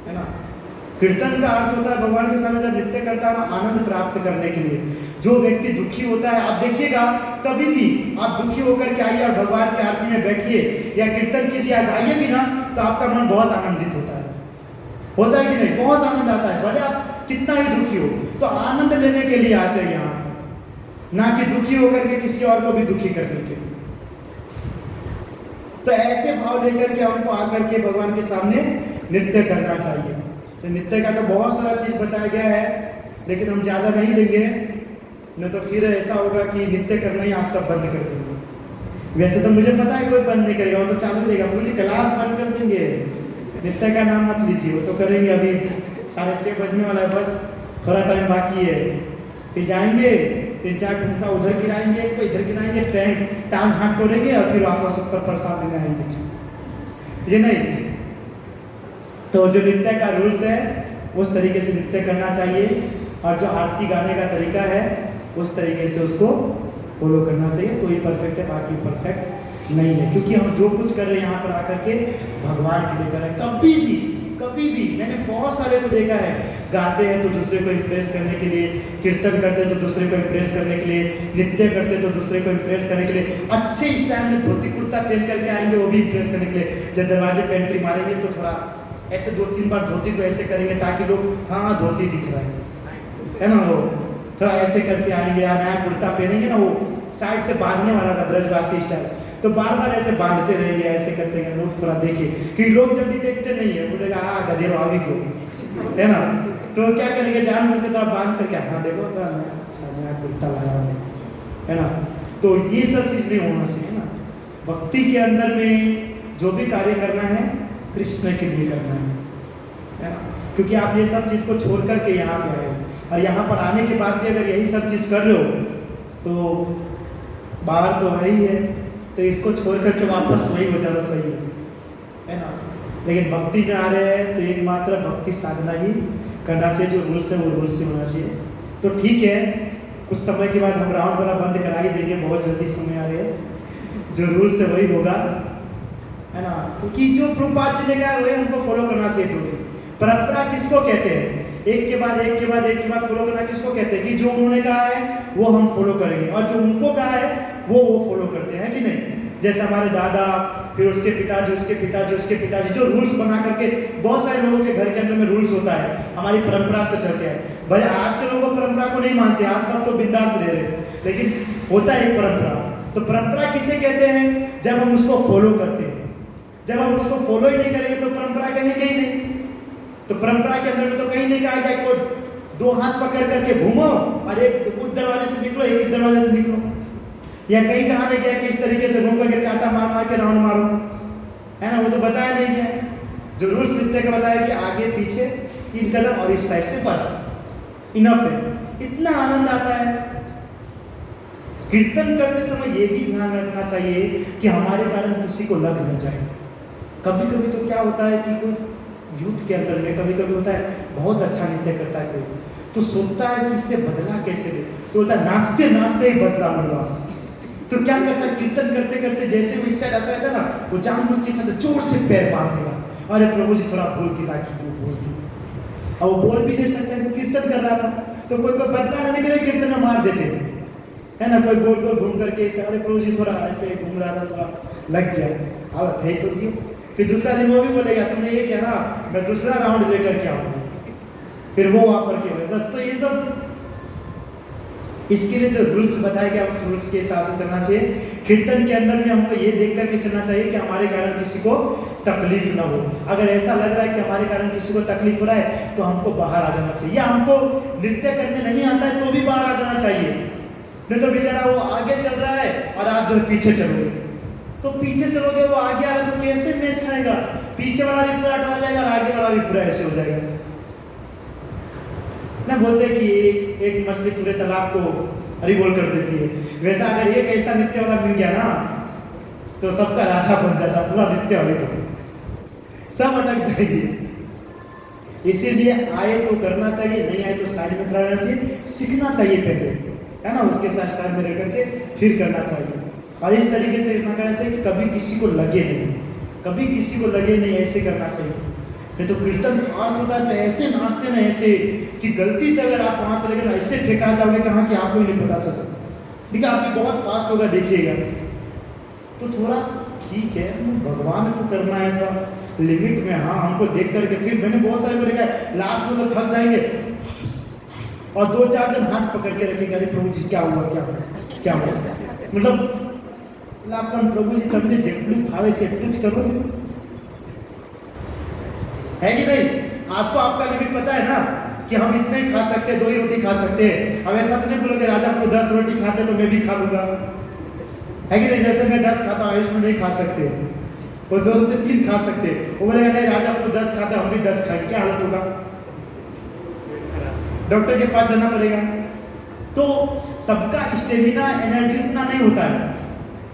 [SPEAKER 1] है ना। कीर्तन का अर्थ होता है भगवान के सामने जब नृत्य करता है आनंद प्राप्त करने के लिए। जो व्यक्ति दुखी होता है, आप देखिएगा कभी भी आप दुखी होकर के आइए और भगवान की आरती में बैठिए या कीर्तन कीजिए या गाइए भी ना, तो आपका मन बहुत आनंदित होता है कि नहीं, बहुत आनंद आता है। भले आप कितना ही दुखी हो, तो आनंद लेने के लिए आते हैं यहाँ, ना कि दुखी होकर के किसी और को भी दुखी करने के लिए। तो ऐसे भाव लेकर के हमको आकर के भगवान के सामने नृत्य करना चाहिए। तो नृत्य का तो बहुत सारा चीज बताया गया है, लेकिन हम ज्यादा नहीं लेंगे, नहीं तो फिर ऐसा होगा कि नृत्य करना ही आप सब बंद कर देंगे। वैसे तो मुझे पता है कोई बंद नहीं करेगा, वो तो चालू देगा, मुझे क्लास बंद कर देंगे, नृत्य का नाम मत लीजिए, वो तो करेंगे। अभी 6:30 बजने वाला है, बस थोड़ा टाइम बाकी है, फिर जाएंगे, 3-4 ठुमका उधर गिराएंगे, कोई इधर गिराएंगे, पैंट टांग हाथ तोड़ेंगे और फिर वापस ऊपर प्रसाद लेने आएंगे। ये नहीं, तो जो नृत्य का रूल्स है उस तरीके से नृत्य करना चाहिए, और जो आरती गाने का तरीका है उस तरीके से उसको फॉलो करना चाहिए, तो ये परफेक्ट है, बाकी परफेक्ट नहीं है। क्योंकि हम जो कुछ कर रहे हैं यहाँ पर आकर के भगवान के लिए कर रहे हैं। कभी भी मैंने बहुत सारे को देखा है, गाते हैं तो दूसरे को इम्प्रेस करने के लिए, कीर्तन करते हैं तो दूसरे को इम्प्रेस करने के लिए, नृत्य करते हैं तो दूसरे को इम्प्रेस करने के लिए, अच्छे स्टाइल में धोती कुर्ता पहन करके आएंगे वो भी इम्प्रेस करने के लिए। जब दरवाजे पे एंट्री मारेंगे तो थोड़ा ऐसे 2-3 बार धोती को ऐसे करेंगे ताकि लोग हाँ धोती दिख रहा है ना, वो थोड़ा ऐसे करके आएंगे। या नया कुर्ता पहनेंगे ना, वो साइड से बांधने वाला था ब्रजवासी स्टाइल, तो बार बार ऐसे बांधते रहेंगे, ऐसे करते हैं, लोग थोड़ा देखे, क्योंकि लोग जल्दी देखते नहीं है, बोलेगा गधेरो अभी क्यों, है ना। तो क्या करेंगे, जानबूझ के थोड़ा बांध करके, हाँ देखो अच्छा नया कुर्ता लाया है ना। तो ये सब चीज़ नहीं होना चाहिए ना। भक्ति के अंदर में जो भी कार्य करना है कृष्ण के लिए करना है ना, क्योंकि आप ये सब चीज़ को छोड़ करके यहाँ पे आए, और यहाँ पर आने के बाद भी अगर यही सब चीज़ कर रहे हो तो बाहर तो है ही है, तो इसको छोड़ करके वापस वही हो जाना सही है ना। लेकिन भक्ति में आ रहे हैं तो एकमात्र भक्ति साधना ही करना चाहिए, जो रूल्स है वो रूल्स से होना चाहिए। तो ठीक है, कुछ समय के बाद हम राउंड वाला बंद करा ही देंगे, बहुत जल्दी समय आ रहे हैं, जो रूल्स है वही होगा, है ना। क्योंकि जो प्रभुपाद जी ने कहा वही हमको फॉलो करना चाहिए। परंपरा किसको कहते हैं, एक के बाद एक फॉलो करना किसको कहते हैं, कि जो उन्होंने कहा है वो हम फॉलो करेंगे, और जो उनको कहा है वो फॉलो करते हैं, कि नहीं। जैसे हमारे दादा, फिर उसके पिताजी, उसके पिताजी, उसके पिताजी, जो रूल्स बना करके, बहुत सारे लोगों के घर के अंदर में रूल्स होता है, हमारी परंपरा से चलते हैं। भले आज के लोग परंपरा को नहीं मानते, आज सब तो बिंदास रह रहे, लेकिन होता है एक परंपरा। तो परंपरा किसे कहते हैं, जब हम उसको फॉलो करते हैं। जब हम उसको फॉलो ही नहीं करेंगे तो परंपरा कहेंगे ही नहीं। तो परंपरा के अंदर में तो कहीं नहीं कहा जाए को 2 हाथ पकड़ करके घूमो और एक उस दरवाजे से निकलो, एक दरवाजे से निकलो, या कहीं कहा नहीं गया कि इस तरीके से घूम करके चाटा मार के राउंड मारो, है ना, वो तो बताया नहीं गया। जो रूल्स नृत्य का बताया कि आगे पीछे 3 कदम और इस साइड से, बस इनफ है। इतना आनंद आता है। कीर्तन करते समय ये भी ध्यान रखना चाहिए कि हमारे कारण किसी को लग न जाए। कभी कभी तो क्या होता है कि कोई यूथ के अंदर में कभी कभी होता है बहुत अच्छा नृत्य करता है कोई, तो सोचता है कि इससे बदला कैसे ले, तो होता है नाचते नाचते ही बदला लूंगा। तो क्या करता है, कीर्तन करते करते जैसे वो इस साइड आता रहता है ना, वो जानबूझ के साथ जोर से पैर बांध देगा, अरे प्रभु जी थोड़ा भूल की ताकि वो बोल दी। अब वो बोल भी नहीं सकते, वो कीर्तन कर रहा था, तो कोई कोई बदला लेने के लिए कीर्तन में मार देते हैं, है ना, कोई गोल गोल घूम करके अरे प्रभु जी थोड़ा ऐसे घूम रहा था, थोड़ा लग गया, हालत है तो क्यों। फिर दूसरा दिन वो भी बोलेगा तुमने ये क्या ना, मैं दूसरा राउंड लेकर के आऊंगा, फिर वो वहां पर के बस। तो ये सब इसके लिए जो रूल्स बताया गया उस रूल्स के हिसाब से चलना चाहिए। कीर्तन के अंदर में हमको ये देख करके चलना चाहिए कि हमारे कारण किसी को तकलीफ ना हो। अगर ऐसा लग रहा है कि हमारे कारण किसी को तकलीफ हो रहा है तो हमको बाहर आ जाना चाहिए, या हमको नृत्य करने नहीं आता है तो भी बाहर आ जाना चाहिए। नहीं तो बेचारा वो आगे चल रहा है और आप जो है पीछे चलोगे, तो पीछे चलोगे वो आगे आ रहा है तो कैसे मैच खाएगा, पीछे वाला भी पूरा अटवा जाएगा और आगे वाला भी पूरा ऐसे हो जाएगा ना। बोलते कि एक मछली पूरे तालाब को हरी बोल कर देती है, वैसा अगर एक ऐसा नृत्य वाला मिल गया ना तो सबका राजा बन जाता, पूरा नृत्य वाले को सब अटक जाएंगे। इसीलिए आए तो करना चाहिए, नहीं आए तो साइड में खड़ा रहना चाहिए, सीखना चाहिए पहले, है ना, उसके साथ साइड में रह करके फिर करना चाहिए। और इस तरीके से इतना करना चाहिए कि कभी किसी को लगे नहीं, कभी किसी को लगे नहीं, ऐसे करना चाहिए। नहीं तो कीर्तन फास्ट होता है तो ऐसे नाचते ना ऐसे कि गलती से अगर आप वहाँ चले गए ना ऐसे फेंका जाओगे कहाँ कि आपको नहीं पता चला। देखिए आपकी बहुत फास्ट होगा देखिएगा, तो थोड़ा ठीक है, भगवान को करना है था लिमिट में, हाँ हमको देख करके। फिर मैंने बहुत सारे को देखा लास्ट में तो थक जाएंगे और 2-4 जन हाथ पकड़ के रखेंगे, अरे प्रभु जी क्या हुआ क्या हुआ क्या हुआ, मतलब प्रभु जी तमने जेटलू भावे से एटलू ज करो, है कि नहीं। आपको आपका लिमिट पता है ना कि हम इतना ही खा सकते हैं, 2 ही रोटी खा सकते हैं। अब ऐसा तो नहीं बोलोगे राजा को 10 रोटी खाते तो मैं भी खा लूंगा, है कि नहीं। जैसे मैं 10 खाता हूँ, आयुष में नहीं खा सकते, वो 2 से 3 खा सकते, वो बोलेगा नहीं राजा को 10 खाता हम भी 10 खाएंगे, क्या हालत होगा, डॉक्टर के पास जाना पड़ेगा। तो सबका स्टेमिना एनर्जी उतना नहीं होता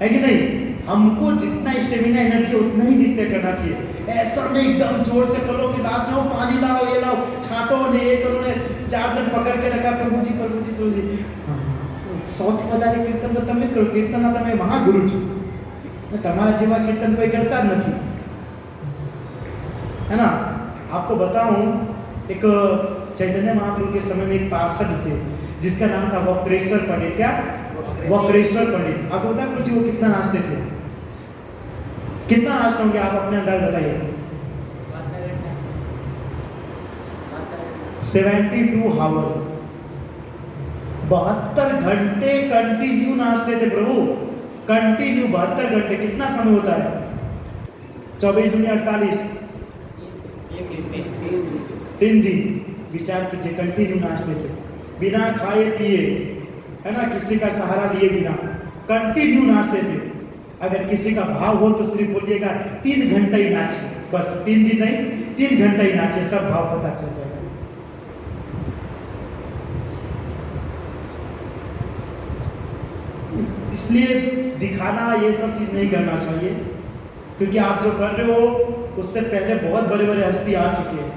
[SPEAKER 1] है कि नहीं। हमको जितना स्टेमिना एनर्जी उतना ही नृत्य करना चाहिए, ऐसा नहीं एकदम जोर से करो कि लास्ट में वो पानी लाओ ये लाओ छाटो ने ये करो ने 4 जन पकड़ के रखा प्रभु जी प्रभु जी प्रभु जी। सौथ बजारे कीर्तन तो तब करो, कीर्तन ना તમે महागुरु છો, તમારા જેવા कीर्तन कोई करता नहीं, है ना। आपको बताऊं एक चैतन्य महाप्रभु के समय में एक पार्षद थे जिसका नाम था वक्रेश्वर पंडित। क्या वक्रेश्वर पंडित। आपको पता है प्रभु जी वो कितना नाचते थे, कितना नाचते होंगे आप अपने अंदाज बताइए। 72 आवर 72 घंटे कंटिन्यू नाचते थे प्रभु, कंटिन्यू 72 घंटे। कितना समय होता है 24 दूनी 48, 3 दिन। विचार कीजिए कंटिन्यू नाचते थे बिना खाए पिए, है ना, किसी का सहारा लिए बिना कंटिन्यू नाचते थे। अगर किसी का भाव हो तो सिर्फ बोलिएगा 3 घंटा ही नाचिए, बस 3 दिन नहीं 3 घंटा ही नाचिए, सब भाव पता चल जाएगा। इसलिए दिखाना ये सब चीज नहीं करना चाहिए, क्योंकि आप जो कर रहे हो उससे पहले बहुत बड़े बड़े हस्ती आ चुके हैं,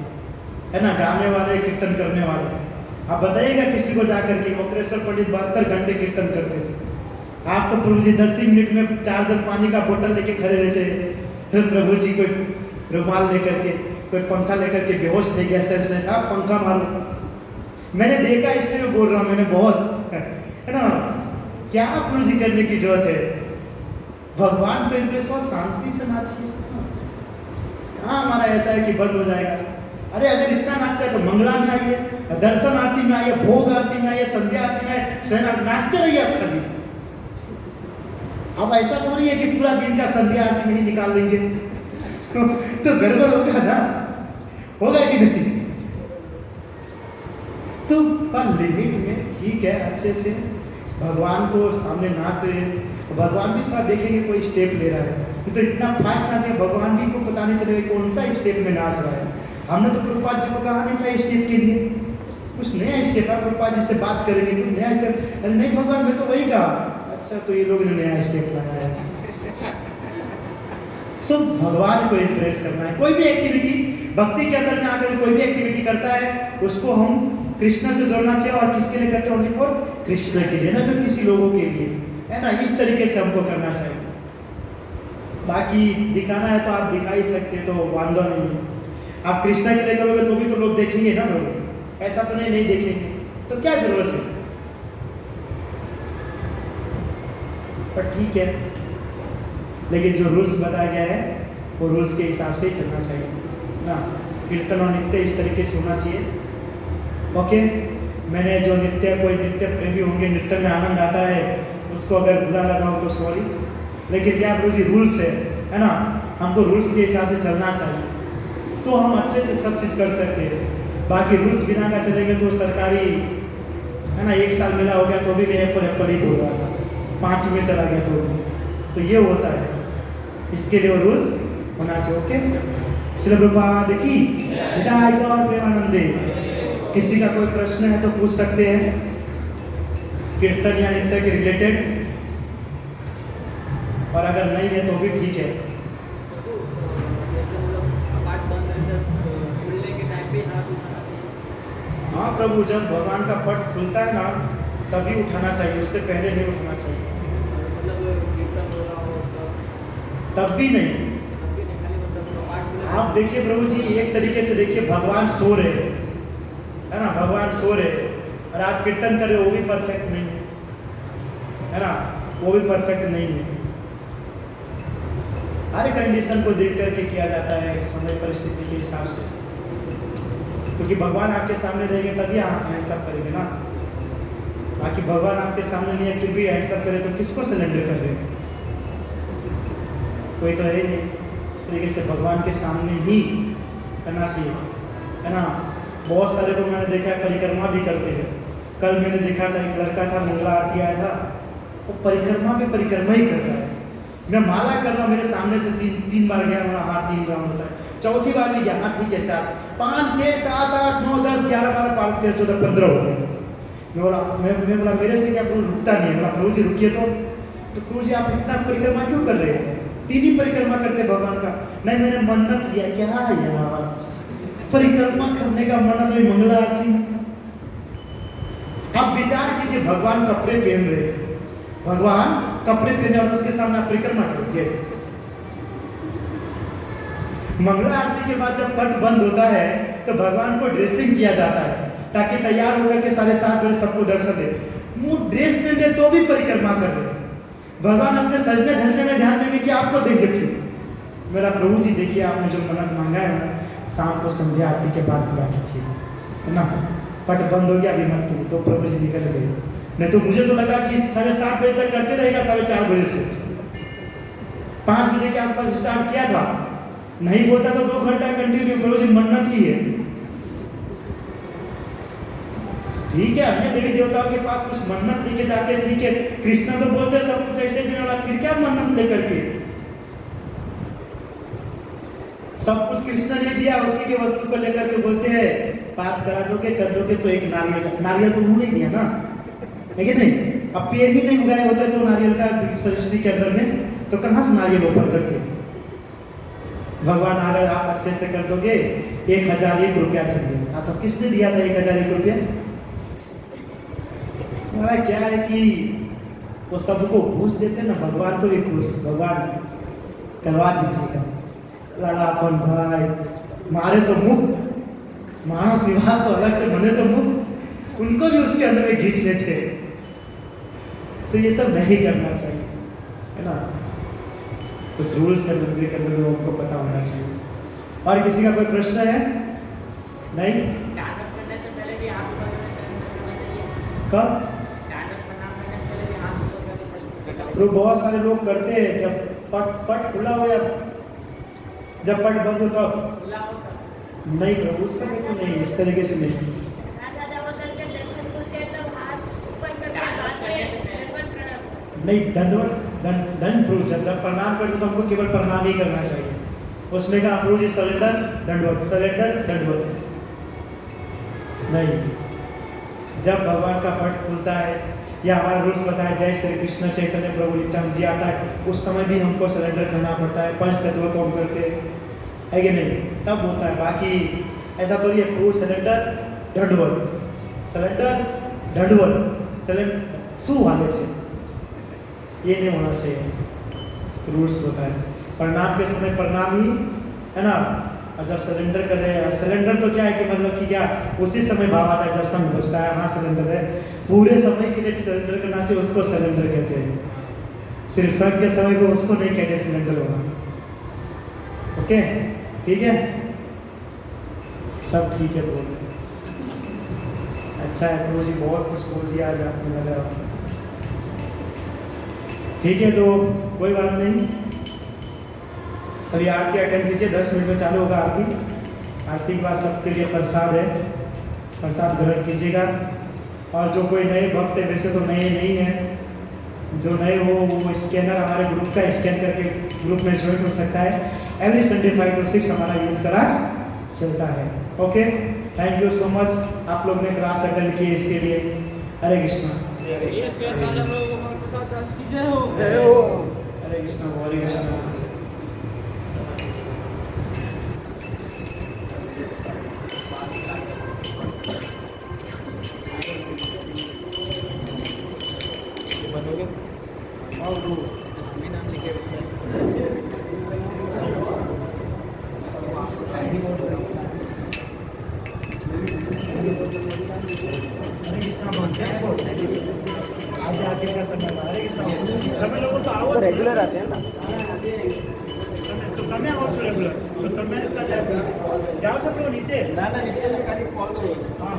[SPEAKER 1] है ना, गाने वाले कीर्तन करने वाले। आप बताइएगा किसी को जाकर के वक्रेश्वर पंडित 72 घंटे कीर्तन करते थे। आप तो प्रभु जी 10 ही मिनट में 4 जन पानी का बोतल लेके खड़े रहते थे, फिर प्रभु जी कोई रुमाल लेकर के कोई पंखा लेकर के बेहोश थे गया, सेंसलेस, आप पंखा मारो। मैंने देखा, इसलिए मैं बोल रहा हूँ, मैंने बहुत, है ना। क्या प्रभु जी करने की जरूरत है, भगवान को इंप्रेस हो शांति से नाचिए। कहाँ हमारा ऐसा है कि बंद हो जाएगा। अरे अगर इतना नाचता है तो मंगला में आइए, दर्शन आरती में आइए, भोग आरती में आइए, संध्या आरती में आइए, शयन नाचते रहिए आप खाली। अब ऐसा तो नहीं है कि पूरा दिन का संध्या आरती में ही निकाल लेंगे तो गड़बड़ होगा ना, होगा कि नहीं। तो लिमिट में ठीक है, अच्छे से भगवान को सामने नाच रहे, भगवान भी थोड़ा देखेंगे कोई स्टेप ले रहा है, तो इतना फास्ट नाचे भगवान भी को पता नहीं चलेगा कौन सा स्टेप में नाच रहा है। हमने तो प्रभुपाद जी को कहा नहीं था स्टेप के लिए, कुछ नया स्टेप है, प्रभुपाद जी से बात करेंगे कुछ नया स्टेप, अरे नहीं भगवान मैं तो वही कहा, अच्छा तो ये लोग ने नया स्टेप लाया है। सो भगवान को इम्प्रेस करना है, कोई भी एक्टिविटी भक्ति के अंदर में आकर कोई भी एक्टिविटी करता है उसको हम कृष्ण से जोड़ना चाहिए। और किसके लिए करते हैं? ओनली फॉर कृष्ण के लिए, ना तो किसी लोगों के लिए, है ना। इस तरीके से हमको करना चाहिए। बाकी दिखाना है तो आप दिखा ही सकते, तो वांदो नहीं। आप कृष्णा के लिए करोगे तो भी तो लोग देखेंगे ना लोग, ऐसा तो नहीं देखेंगे, तो क्या जरूरत है। पर ठीक है, लेकिन जो रूल्स बताया गया है वो रूल्स के हिसाब से ही चलना चाहिए ना। कीर्तन और नृत्य इस तरीके से होना चाहिए। ओके, मैंने जो नृत्य, कोई नृत्य प्रेमी होंगे, नृत्य में आनंद आता है, उसको अगर बुरा लगा हो तो सॉरी, लेकिन क्या प्रभु जी रूल्स है ना, हमको रूल्स के हिसाब से चलना चाहिए तो हम अच्छे से सब चीज़ कर सकते हैं। बाकी रूल्स बिना का चलेंगे तो सरकारी, है ना, 1 साल मिला हो गया तो भी मैं फॉर एप्पल ही बोल रहा था, 5 में चला गया तो ये होता है। इसके लिए वो रूल्स होना चाहिए। ओके, श्री प्रभुपाद की विदाई और प्रेमानंदे। किसी का कोई प्रश्न है तो पूछ सकते हैं कीर्तन या नृत्य के रिलेटेड, और अगर नहीं है तो भी ठीक है। हाँ प्रभु, जब भगवान का पट खुलता है ना तभी उठाना चाहिए, उससे पहले नहीं उठाना चाहिए। तब भी नहीं। आप देखिए प्रभु जी, एक तरीके से देखिए, भगवान सो रहे हैं, है ना, भगवान सो रहे हैं और आप कीर्तन कर रहे हो, वो भी परफेक्ट नहीं है ना, वो भी परफेक्ट नहीं है। हर कंडीशन को देख करके किया जाता है, समय परिस्थिति के हिसाब से, क्योंकि भगवान आपके सामने रहेंगे तभी आप हैंड्सअप करेंगे ना। बाकी भगवान आपके सामने नहीं है फिर भी हैंड्सअप करे तो किसको सिलेंडर कर रहे हैं? कोई तो है नहीं। इस तरीके से भगवान के सामने ही करना चाहिए, है ना। बहुत सारे लोग मैंने देखा है परिक्रमा भी करते हैं। कल मैंने देखा था एक लड़का था, मंगला आरती आया था, वो परिक्रमा पे परिक्रमा ही कर रहा है। मैं माला कर रहा हूँ, मेरे सामने से तीन बार गया, मेरा हाथ 3 राउंड होता है, चौथी बार भी गया, हाँ ठीक है 4 5 6 7 8 9 10 11 12 13 14 15 हो गए। मैं बोला मेरे से क्या प्रभु रुकता नहीं है। बोला प्रभु जी रुकिए तो प्रभु जी आप इतना परिक्रमा क्यों कर रहे हैं? 3 ही परिक्रमा करते भगवान का। नहीं, मैंने मन्नत लिया। क्या यार, परिक्रमा करने का मन्नत में मंगला आरती में। आप विचार कीजिए, भगवान कपड़े पहन रहे हैं, भगवान कपड़े पहने और उसके सामने आप परिक्रमा करोगे। मंगला आरती के बाद जब पट बंद होता है तो भगवान को ड्रेसिंग किया जाता है ताकि तैयार होकर के 7:30 बजे सबको दर्शन दे। मुंह ड्रेस पहने तो भी परिक्रमा कर रहे। भगवान अपने सजने धजने में ध्यान देंगे कि आपको देंगे फिर। मेरा प्रभु जी देखिए, आपने जो मन्नत मांगा है ना, शाम को संध्या आरती के बाद पूरा कीजिए, है ना। पट बंद हो गया, अभी मत कीजिए, तो प्रभु जी निकल गए। नहीं तो मुझे तो लगा कि 7:30 बजे तक करते रहेगा, 4:30 बजे से 5 बजे के आसपास स्टार्ट किया था। नहीं बोलता तो 2 घंटा कंटिन्यू। प्रभु जी मन्नत ही है, ठीक है। अन्य देवी देवताओं के पास कुछ मन्नत लेके जाते हैं, ठीक है। कृष्णा तो बोलते सब कुछ ऐसे देने वाला, फिर क्या मन्नत लेकर के? सब कुछ कृष्ण ने दिया, उसी के वस्तु को लेकर के बोलते हैं पास करा दोगे, कर दोगे तो एक नारियल तो उन्होंने दिया ना, है कि नहीं? अब पेड़ ही नहीं उगाए होते तो नारियल का सृष्टि के अंदर में, तो कहाँ से नारियल ऊपर करके? भगवान अगर आप अच्छे से कर दोगे 1001 रुपया देंगे। हाँ, तो किसने दिया था 1001 रुपया? हमारा क्या है कि वो सबको घूस देते ना, भगवान को भी घूस, भगवान करवा दीजिएगा। लड़ापन भाई, मारे तो मुख, मानस निवास तो अलग से बने तो मुख, उनको भी उसके अंदर में खींच लेते। तो ये सब नहीं करना चाहिए, है ना। कुछ रूल्स है मंदिर के अंदर, लोगों को पता होना चाहिए। और किसी का कोई प्रश्न है? नहीं? कब? तो बहुत सारे लोग करते हैं जब पट खुला हो या जब पट बंद हो तब। नहीं प्रभु, उस समय तो नहीं, इस तरीके से नहीं। नहीं, दंड प्रभु, जब प्रणाम करते तो हमको केवल प्रणाम ही करना चाहिए। उसमें कहा प्रभु जी सरेंडर दंडवत, सरेंडर दंडवत नहीं। जब भगवान का पट खुलता है या हमारा रूल्स बताया जय श्री कृष्ण चैतन्य प्रभु नित्यानंद जी आता है, उस समय भी हमको सरेंडर करना पड़ता है। 5 तत्व को हम करके है कि नहीं, तब होता है। बाकी ऐसा तो ये वो सिलेंडर ढंढवत सिलेंडर ढंढवत सिलेंडर શું हाले છે ये नहीं होना चाहिए। रूल्स होता है प्रणाम के समय प्रणाम ही है ना। और जब सिलेंडर कर रहे हैं, सिलेंडर तो क्या है कि मतलब कि क्या उसी समय भाव आता है जब शंख बजता है, हाँ सिलेंडर है। पूरे समय के लिए सिलेंडर करना चाहिए, उसको सिलेंडर कहते हैं। सिर्फ शंख के समय को उसको नहीं कहते सिलेंडर होना। ओके ठीक है, सब ठीक है बोल। अच्छा है गुरु जी, बहुत कुछ बोल दिया आज आपने लगा। ठीक है तो कोई बात नहीं, अभी आरती अटेंड कीजिए, 10 मिनट में चालू होगा आरती। आरती के बाद सबके लिए प्रसाद है, प्रसाद ग्रहण कीजिएगा। और जो कोई नए भक्त है, वैसे तो नए नहीं है, जो नए हो वो स्कैनर हमारे ग्रुप का स्कैन करके ग्रुप में ज्वाइन हो सकता है। एवरी संडे 5 to 6 हमारा यूथ क्लास चलता है। Okay thank you so much, आप लोग ने क्लास अटेंड किए इसके लिए। हरे कृष्णा।
[SPEAKER 2] जय हो जय हो।
[SPEAKER 1] हरे कृष्णा हरे कृष्णा।
[SPEAKER 4] रेगुलर आते हैं ना,
[SPEAKER 1] तो कम और रेगुलर तो मैं इसका जाओ सब लोग नीचे
[SPEAKER 2] ना नीचे में खाली कॉल करो।
[SPEAKER 1] हाँ